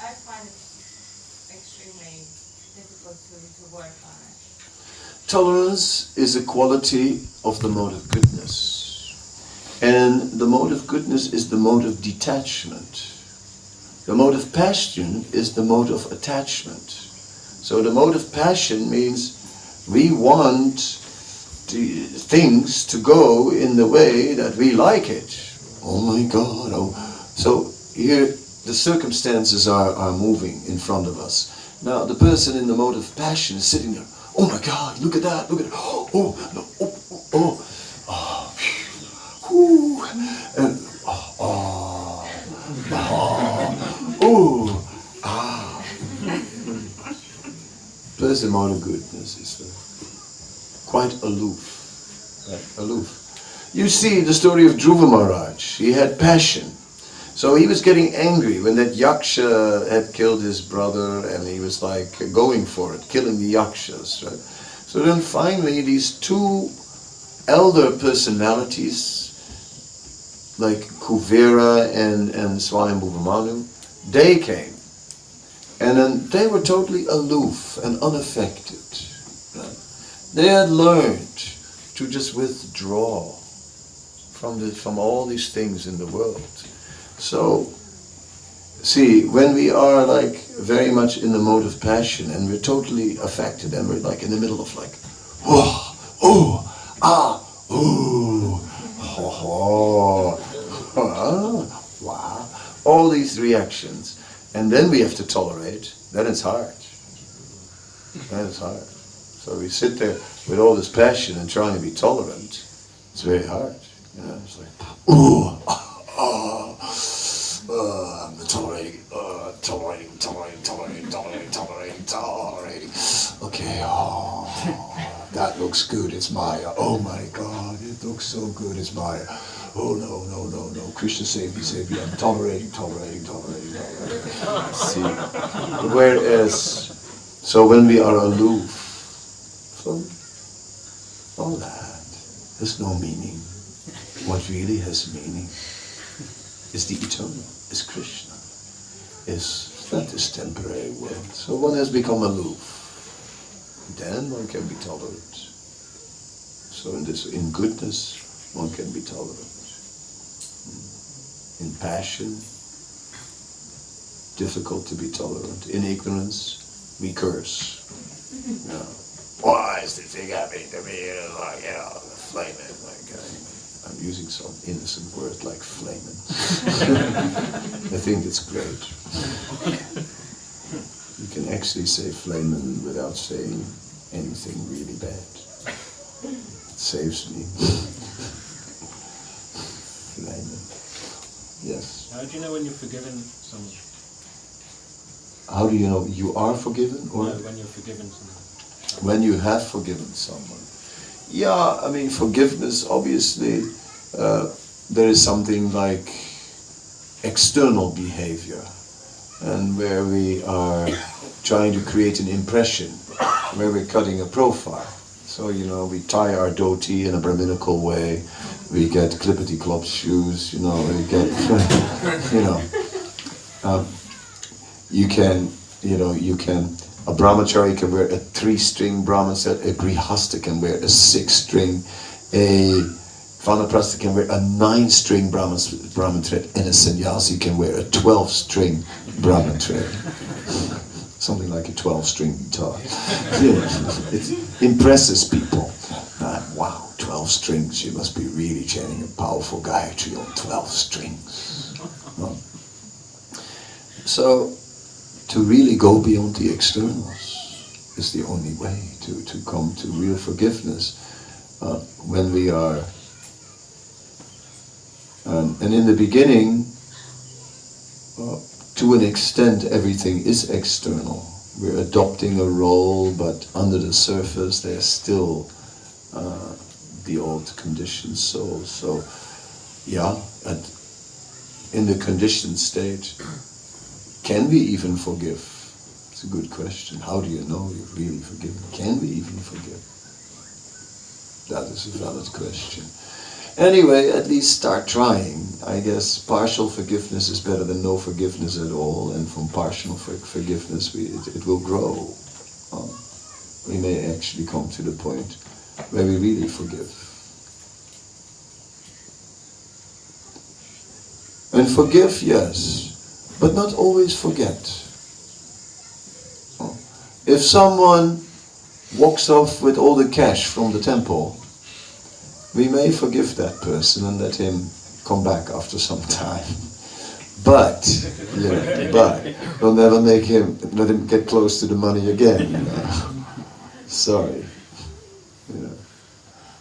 I find it extremely difficult to work on it. Tolerance is a quality of the mode of goodness. And the mode of goodness is the mode of detachment. The mode of passion is the mode of attachment. So the mode of passion means we want things to go in the way that we like it. Oh my God. Oh. So here the circumstances are moving in front of us. Now the person in the mode of passion is sitting there. Oh my God, look at that, look at that. Oh, no, oh, oh, oh, oh, and Person mode of goodness is quite aloof. Right? Aloof. You see the story of Dhruva Maharaj. He had passion. So he was getting angry when that Yaksha had killed his brother, and he was like going for it, killing the Yakshas. Right? So then finally these two elder personalities, like Kuvera and Swami Manu, they came. And then they were totally aloof and unaffected. Right? They had learned to just withdraw from all these things in the world. So, see, when we are like very much in the mode of passion and we're totally affected and we're like in the middle of like, oh, oh, ah, ooh, oh, oh, wow, all these reactions. And then we have to tolerate, then it's hard. Then it's hard. So we sit there with all this passion and trying to be tolerant. It's very hard. It's like, ooh, I'm tolerating. Okay, that looks good, it's Maya. Oh my God, it looks so good, it's Maya. Oh no, Krishna save me, I'm tolerating. See, whereas, so when we are aloof from all that, there's no meaning. What really has meaning is the eternal, is Krishna, is not this temporary world. So one has become aloof. Then one can be tolerant. So in goodness, one can be tolerant. In passion, difficult to be tolerant. In ignorance, we curse. Why is this thing happening to me? Like, flaming. I'm using some innocent word like flaming. I think it's great. You can actually say flaming without saying anything really bad. It saves me. Flaming. Yes. How do you know when you're forgiven someone? How do you know you are forgiven? Or No, when you're forgiven someone. when you have forgiven someone? Yeah, I mean, forgiveness, obviously, there is something like external behavior, and where we are trying to create an impression, where we're cutting a profile. So, we tie our dhoti in a Brahminical way, we get clippity-clop shoes, we get, you can, a brahmachari can wear a 3-string Brahman set, a grihasta can wear a 6-string, a Vanaprastha can wear a 9-string Brahman thread, and a sannyasi can wear a 12-string Brahman thread. Something like a 12-string guitar. It impresses people. Wow, 12 strings, you must be really chanting a powerful Gayatri on 12 strings. No? So, to really go beyond the externals is the only way to come to real forgiveness. When we are, and in the beginning, to an extent, everything is external. We're adopting a role, but under the surface, there's still the old conditioned soul. So, yeah, in the conditioned state, can we even forgive? It's a good question. How do you know you've really forgiven? Can we even forgive? That is a valid question. Anyway, at least start trying. I guess partial forgiveness is better than no forgiveness at all, and from partial forgiveness it will grow. We may actually come to the point where we really forgive. And forgive, yes, but not always forget. If someone walks off with all the cash from the temple, we may forgive that person and let him come back after some time. But we'll never let him get close to the money again. You know. Sorry. You know.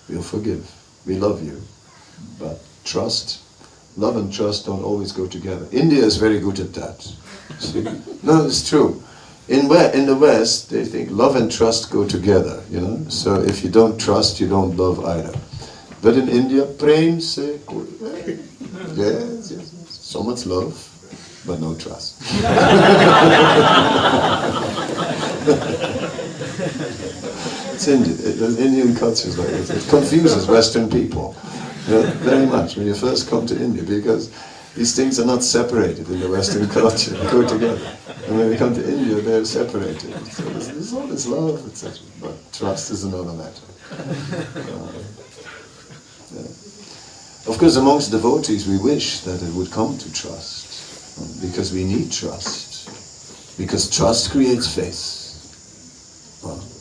We'll forgive. We love you. But trust, love and trust don't always go together. India is very good at that. See? No, it's true. In the West, they think love and trust go together, you know. So if you don't trust, you don't love either. But in India, prem se, yes, so much love, but no trust. It's Indian culture is like this. It confuses Western people, you know, very much when you first come to India, because these things are not separated in the Western culture, they go together. And when we come to India, they're separated. So there's all this love, etc. But trust is another matter. Of course, amongst devotees, we wish that it would come to trust, because we need trust. Because trust creates faith.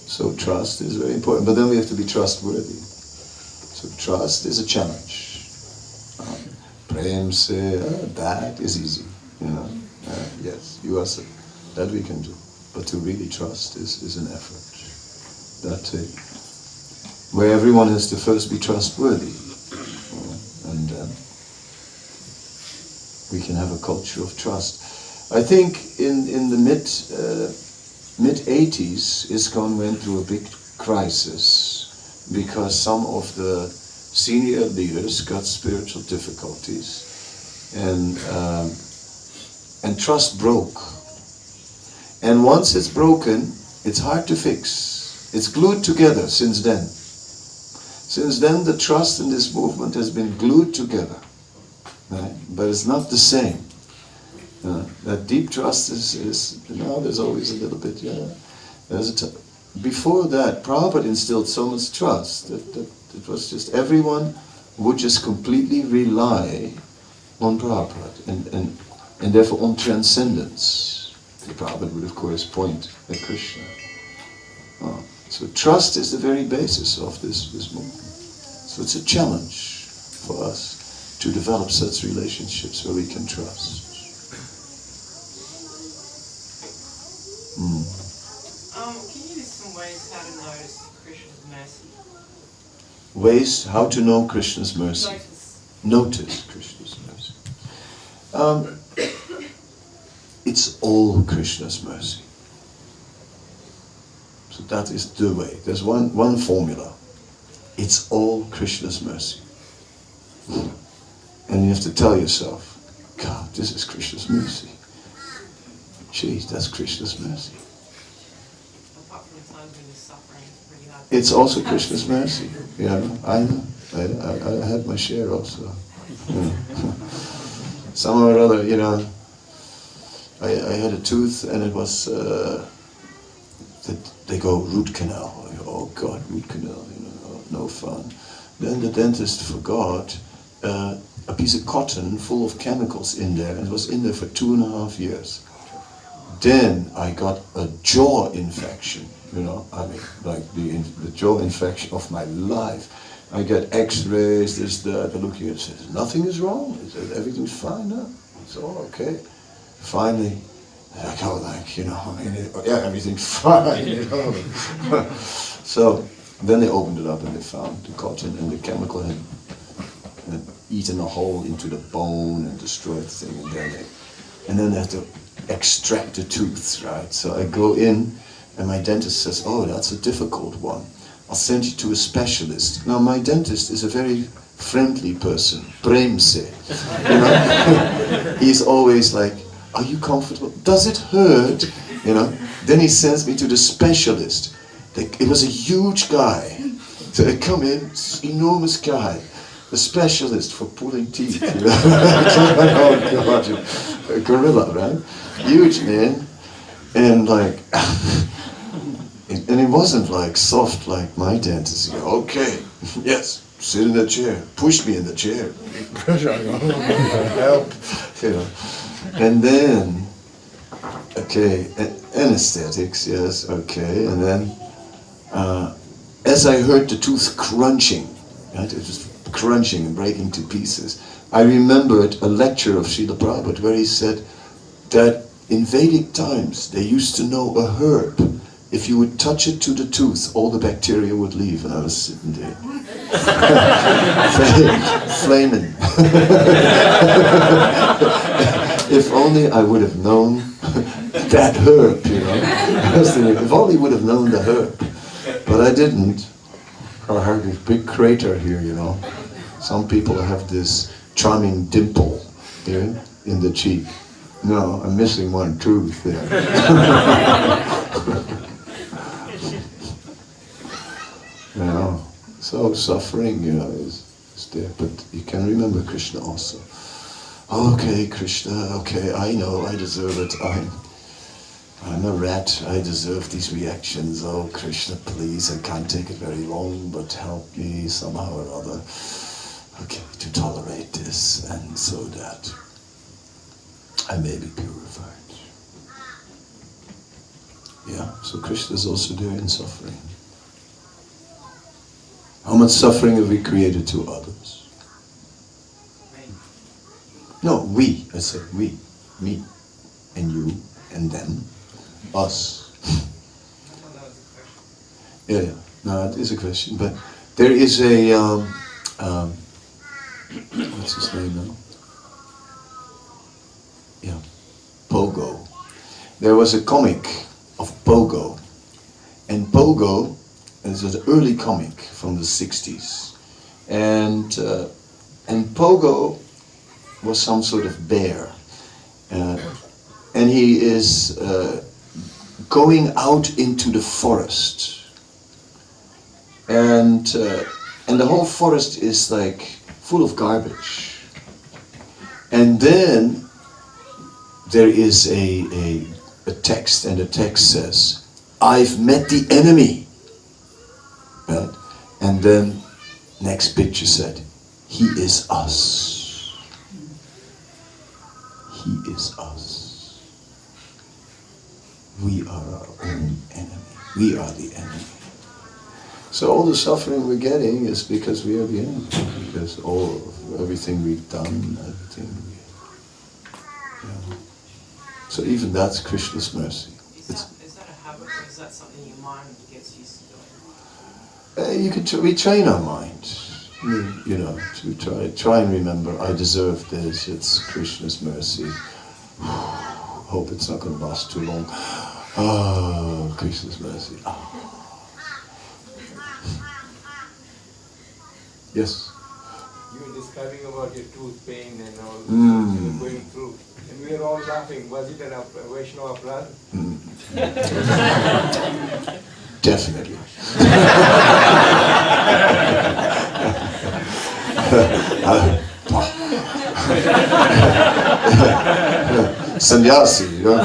So trust is very important, but then we have to be trustworthy. So trust is a challenge. Prem se, that is easy, you know. Yes, you are so, that we can do. But to really trust is an effort. Where everyone has to first be trustworthy. And we can have a culture of trust. I think in the mid-80s, ISKCON went through a big crisis because some of the senior leaders got spiritual difficulties, and trust broke. And once it's broken, it's hard to fix. It's glued together since then. Since then, the trust in this movement has been glued together, right? But it's not the same. That deep trust is now there's always a little bit, before that, Prabhupada instilled so much trust that it was just everyone would just completely rely on Prabhupada and therefore on transcendence. The Prabhupada would of course point at Krishna. So trust is the very basis of this movement. So it's a challenge for us to develop such relationships where we can trust. Can you list some ways how to notice Krishna's mercy? Ways how to know Krishna's mercy. Notice Krishna's mercy. It's all Krishna's mercy. So that is the way. There's one formula. It's all Krishna's mercy. And you have to tell yourself, God, this is Krishna's mercy. Geez, that's Krishna's mercy. Apart from the times when you're suffering, it's really hard. It's also Krishna's mercy. Yeah, I know. I had my share also. Somehow or other, you know, I had a tooth and it was, they go root canal. Oh God, root canal, you know, no fun. then the dentist forgot a piece of cotton full of chemicals in there, and it was in there for 2.5 years. Then I got a jaw infection, you know, I mean, like the jaw infection of my life. I get x-rays, this, that, they're looking at it, says, nothing is wrong, everything's fine now, it's all okay. Finally, I go like, you know, I mean, yeah, everything's fine, you know. So, then they opened it up and they found the cotton, and the chemical had eaten a hole into the bone and destroyed the thing, and then they had to extract the tooth, right? So I go in, and my dentist says, oh, that's a difficult one. I'll send you to a specialist. Now, my dentist is a very friendly person, premse, you know? He's always like, are you comfortable? Does it hurt? You know? Then he sends me to the specialist. It was a huge guy. So I come in, enormous guy, a specialist for pulling teeth. You know? Oh God, a gorilla, right? Huge man, and like, and it wasn't like soft like my dentist. Okay, yes, sit in the chair, push me in the chair, pressure, help, you know. And then, okay, anesthetics, yes, okay, and then, as I heard the tooth crunching, right, it was crunching and breaking to pieces, I remembered a lecture of Srila Prabhupada where he said that in Vedic times they used to know a herb. If you would touch it to the tooth, all the bacteria would leave, and I was sitting there. Flaming. If only I would have known that herb, you know. I was thinking, if only I would have known the herb. But I didn't. I have this big crater here, you know. Some people have this charming dimple here in the cheek. No, I'm missing one tooth there. You know, so suffering, you know, is there. But you can remember Krishna also. Okay, Krishna, okay, I know, I deserve it. I'm a rat, I deserve these reactions. Oh, Krishna, please, I can't take it very long, but help me somehow or other. Okay, to tolerate this, and so that I may be purified. Yeah, so Krishna is also there in suffering. How much suffering have we created to others? No, we, I said we, me, and you, and them, us. Yeah, no, it is a question, but there is a, what's his name now? Yeah, Pogo. There was a comic of Pogo, and Pogo is an early comic from the 60s, and Pogo was some sort of bear, and he is going out into the forest, and the whole forest is like full of garbage, and then there is a text, and the text says, "I've met the enemy," right? And then next picture said, "He is us. He is us. We are our own enemy. We are the enemy." So all the suffering we're getting is because we are the enemy. Because everything we've done, everything we... Yeah. So even that's Krishna's mercy. Is that a habit, or is that something your mind gets used to doing? We train our mind. You know, to try and remember, I deserve this, it's Krishna's mercy. Hope it's not going to last too long. Oh, Krishna's mercy. Oh. Yes? You were describing about your tooth pain and all you were going through. And we were all laughing. Was it an Vaishnava apparadh? Definitely. Sannyasi, you know.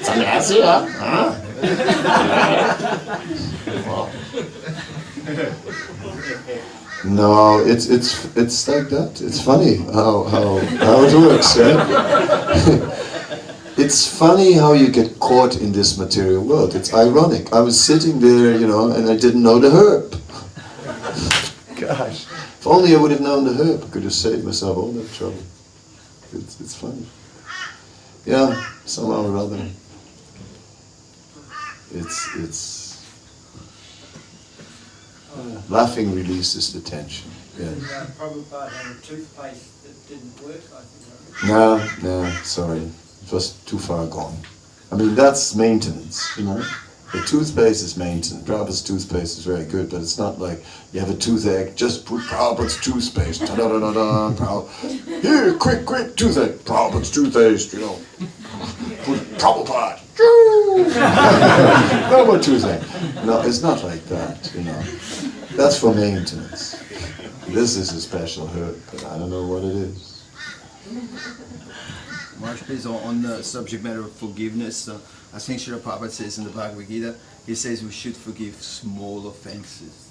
Sannyasi, huh? No, it's like that. It's funny how it works, right? It's funny how you get caught in this material world. It's ironic. I was sitting there, and I didn't know the herb. Gosh, if only I would have known the herb, I could have saved myself all that trouble. It's funny. Yeah, somehow or other. It's laughing releases the tension. Yeah. Prabhupada had a toothpaste that didn't work, I think. No, sorry. It was too far gone. I mean, that's maintenance, The toothpaste is maintenance. Prabhupada's toothpaste is very good, but it's not like you have a toothache, just put Prabhupada's toothpaste. Ta-da-da-da-da, here, quick, toothache. Prabhupada's toothpaste, Put Prabhupada. No more toothache. No, it's not like that, That's for maintenance. This is a special herb, but I don't know what it is. Maharaj, please, on the subject matter of forgiveness, I think Srila Prabhupada says in the Bhagavad Gita, he says we should forgive small offenses.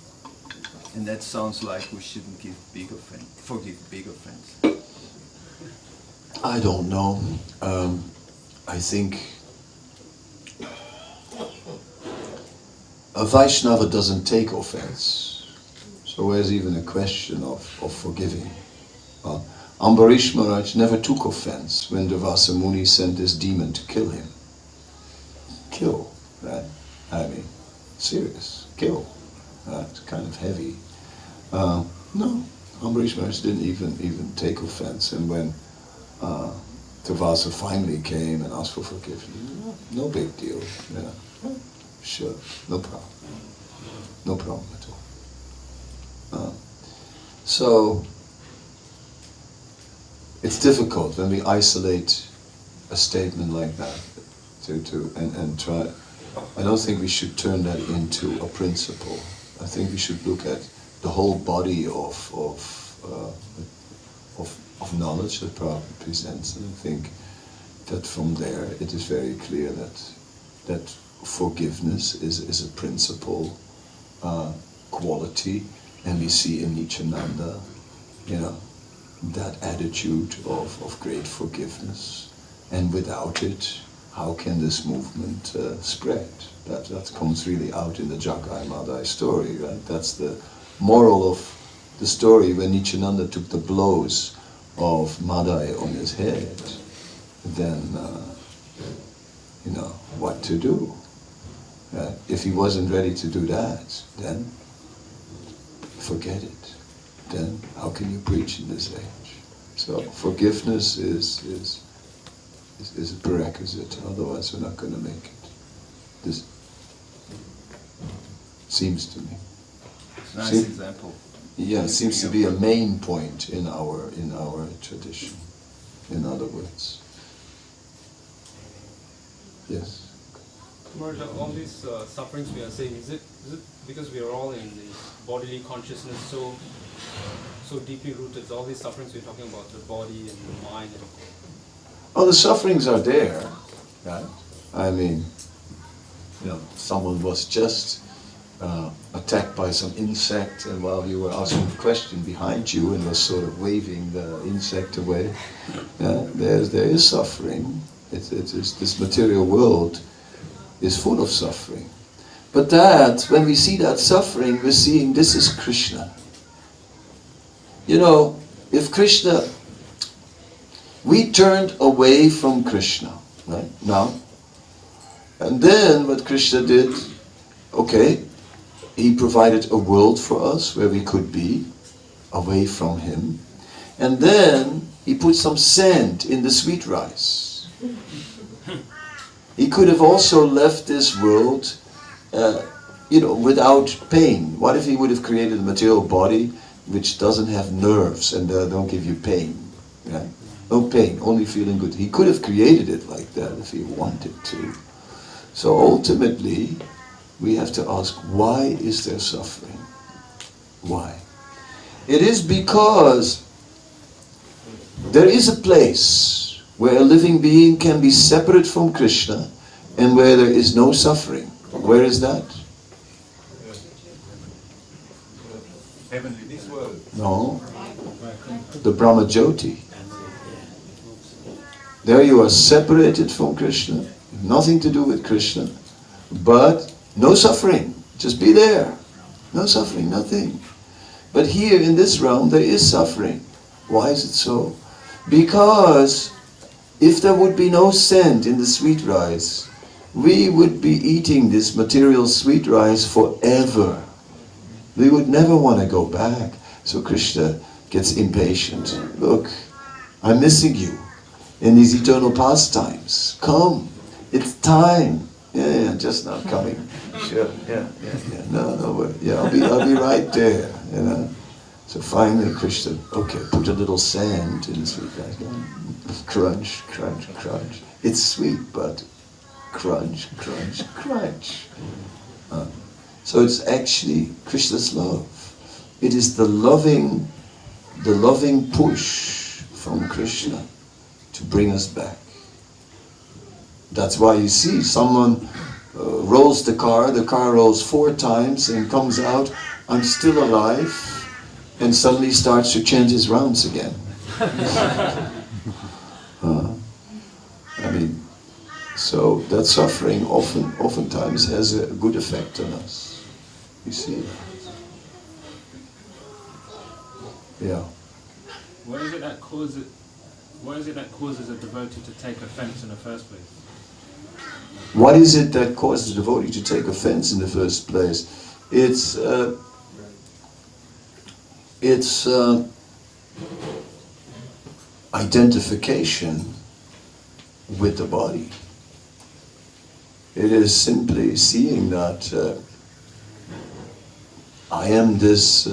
And that sounds like we shouldn't forgive big offenses. I don't know. I think a Vaishnava doesn't take offense. So where's even a question of forgiving? Ambarish Maharaj never took offense when Durvasa Muni sent this demon to kill him. Kill, right? I mean, serious, kill. It's kind of heavy. No, Ambarish Maharaj didn't even take offense. And when Durvasa finally came and asked for forgiveness, no big deal. Sure, no problem. No problem at all. So it's difficult when we isolate a statement like that and try. I don't think we should turn that into a principle. I think we should look at the whole body of knowledge that Prabhupada presents, and I think that from there it is very clear that forgiveness is a principal quality, and we see in Nityananda, that attitude of great forgiveness, and without it, how can this movement spread? That comes really out in the Jagai Madai story, right? That's the moral of the story when Nityananda took the blows of Madai on his head. Then, what to do? If he wasn't ready to do that, then forget it. Then how can you preach in this age? So forgiveness is a prerequisite, otherwise we're not going to make it. This seems to me. Nice example. Yeah, it seems to be a main point in our tradition, in other words. Yes? Maharaj, all these sufferings we are saying, is it because we are all in the bodily consciousness so deeply rooted? All these sufferings we're talking about, the body and the mind. Oh, the sufferings are there, right? I mean, someone was just attacked by some insect, and while you were asking a question behind you and was sort of waving the insect away, there is suffering. This material world is full of suffering. But when we see that suffering, we're seeing this is Krishna. If Krishna, we turned away from Krishna, right, now, and then what Krishna did, he provided a world for us where we could be away from him, and then he put some sand in the sweet rice. He could have also left this world, without pain. What if he would have created a material body which doesn't have nerves and don't give you pain? Right? No pain, only feeling good. He could have created it like that if he wanted to. So ultimately, we have to ask, why is there suffering? Why? It is because there is a place where a living being can be separate from Krishna, and where there is no suffering. Where is that? Heavenly, this world. No. The Brahma Jyoti. There you are separated from Krishna, nothing to do with Krishna, but no suffering. Just be there. No suffering, nothing. But here in this realm there is suffering. Why is it so? Because if there would be no scent in the sweet rice, we would be eating this material sweet rice forever. We would never want to go back. So Krishna gets impatient. Look, I'm missing you in these eternal pastimes. Come, it's time. Yeah, just not coming. Sure, yeah. No, yeah, I'll be right there, you know. So finally Krishna, okay, put a little sand in the sweet rice. Crunch, crunch, crunch. It's sweet, but crunch, crunch, crunch. So it's actually Krishna's love. It is the loving push from Krishna to bring us back. That's why you see someone rolls the car rolls 4 times and comes out, I'm still alive, and suddenly starts to change his rounds again. I mean, so that suffering oftentimes has a good effect on us. You see? Yeah. What is it that causes a devotee to take offense in the first place? What is it that causes a devotee to take offense in the first place? It's identification with the body. It is simply seeing that I am this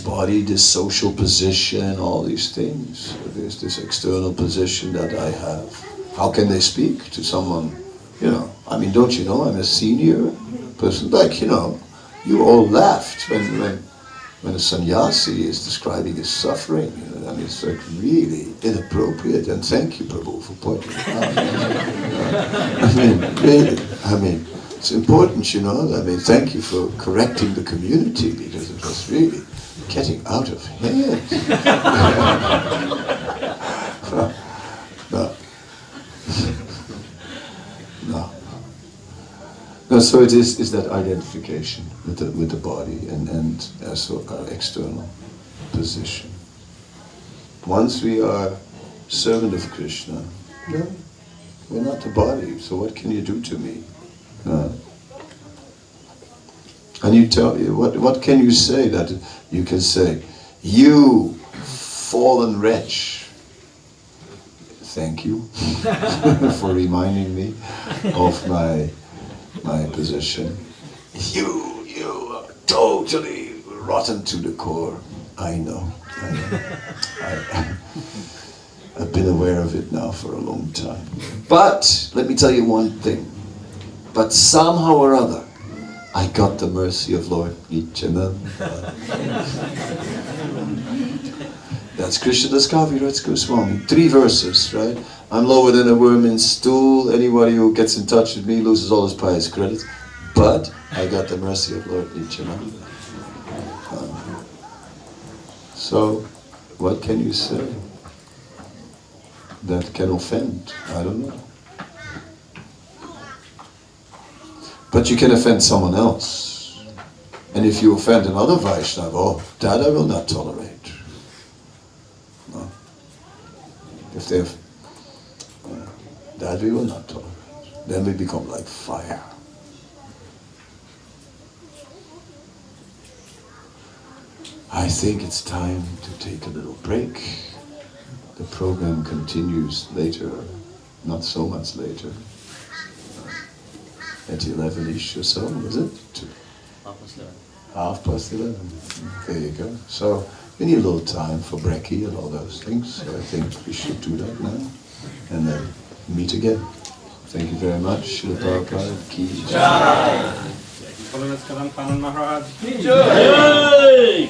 body, this social position, all these things. There's this external position that I have. How can they speak to someone, you know? I mean, don't you know I'm a senior person? Like, you know, you all laughed when a sannyasi is describing his suffering. You know, I mean, it's like really inappropriate. And thank you, Prabhu, for pointing it out. I mean, really, I mean, it's important, you know. I mean, thank you for correcting the community, because it was really getting out of hand. No, so it is that identification with the body and also our external position. Once we are servant of Krishna, we're not the body, so what can you do to me? And you tell what can you say that you can say, you fallen wretch. Thank you for reminding me of my position. You are totally rotten to the core. I know. I've been aware of it now for a long time. But let me tell you one thing. But somehow or other, I got the mercy of Lord Nityananda. That's Krishnadas Kaviraj Swami. 3 verses, right? I'm lower than a worm in stool. Anybody who gets in touch with me loses all his pious credits. But I got the mercy of Lord Nityananda. So, what can you say that can offend? I don't know. But you can offend someone else. And if you offend another Vaishnava, oh, that I will not tolerate. No. If they've, that we will not tolerate. Then we become like fire. I think it's time to take a little break. The program continues later, not so much later. At 11ish or so, was it? 11:30. There you go. So we need a little time for brekkie and all those things. So I think we should do that now. And then meet again. Thank you very much. Srila Prabhupada ki jai. Kanana Maharaj. Jai!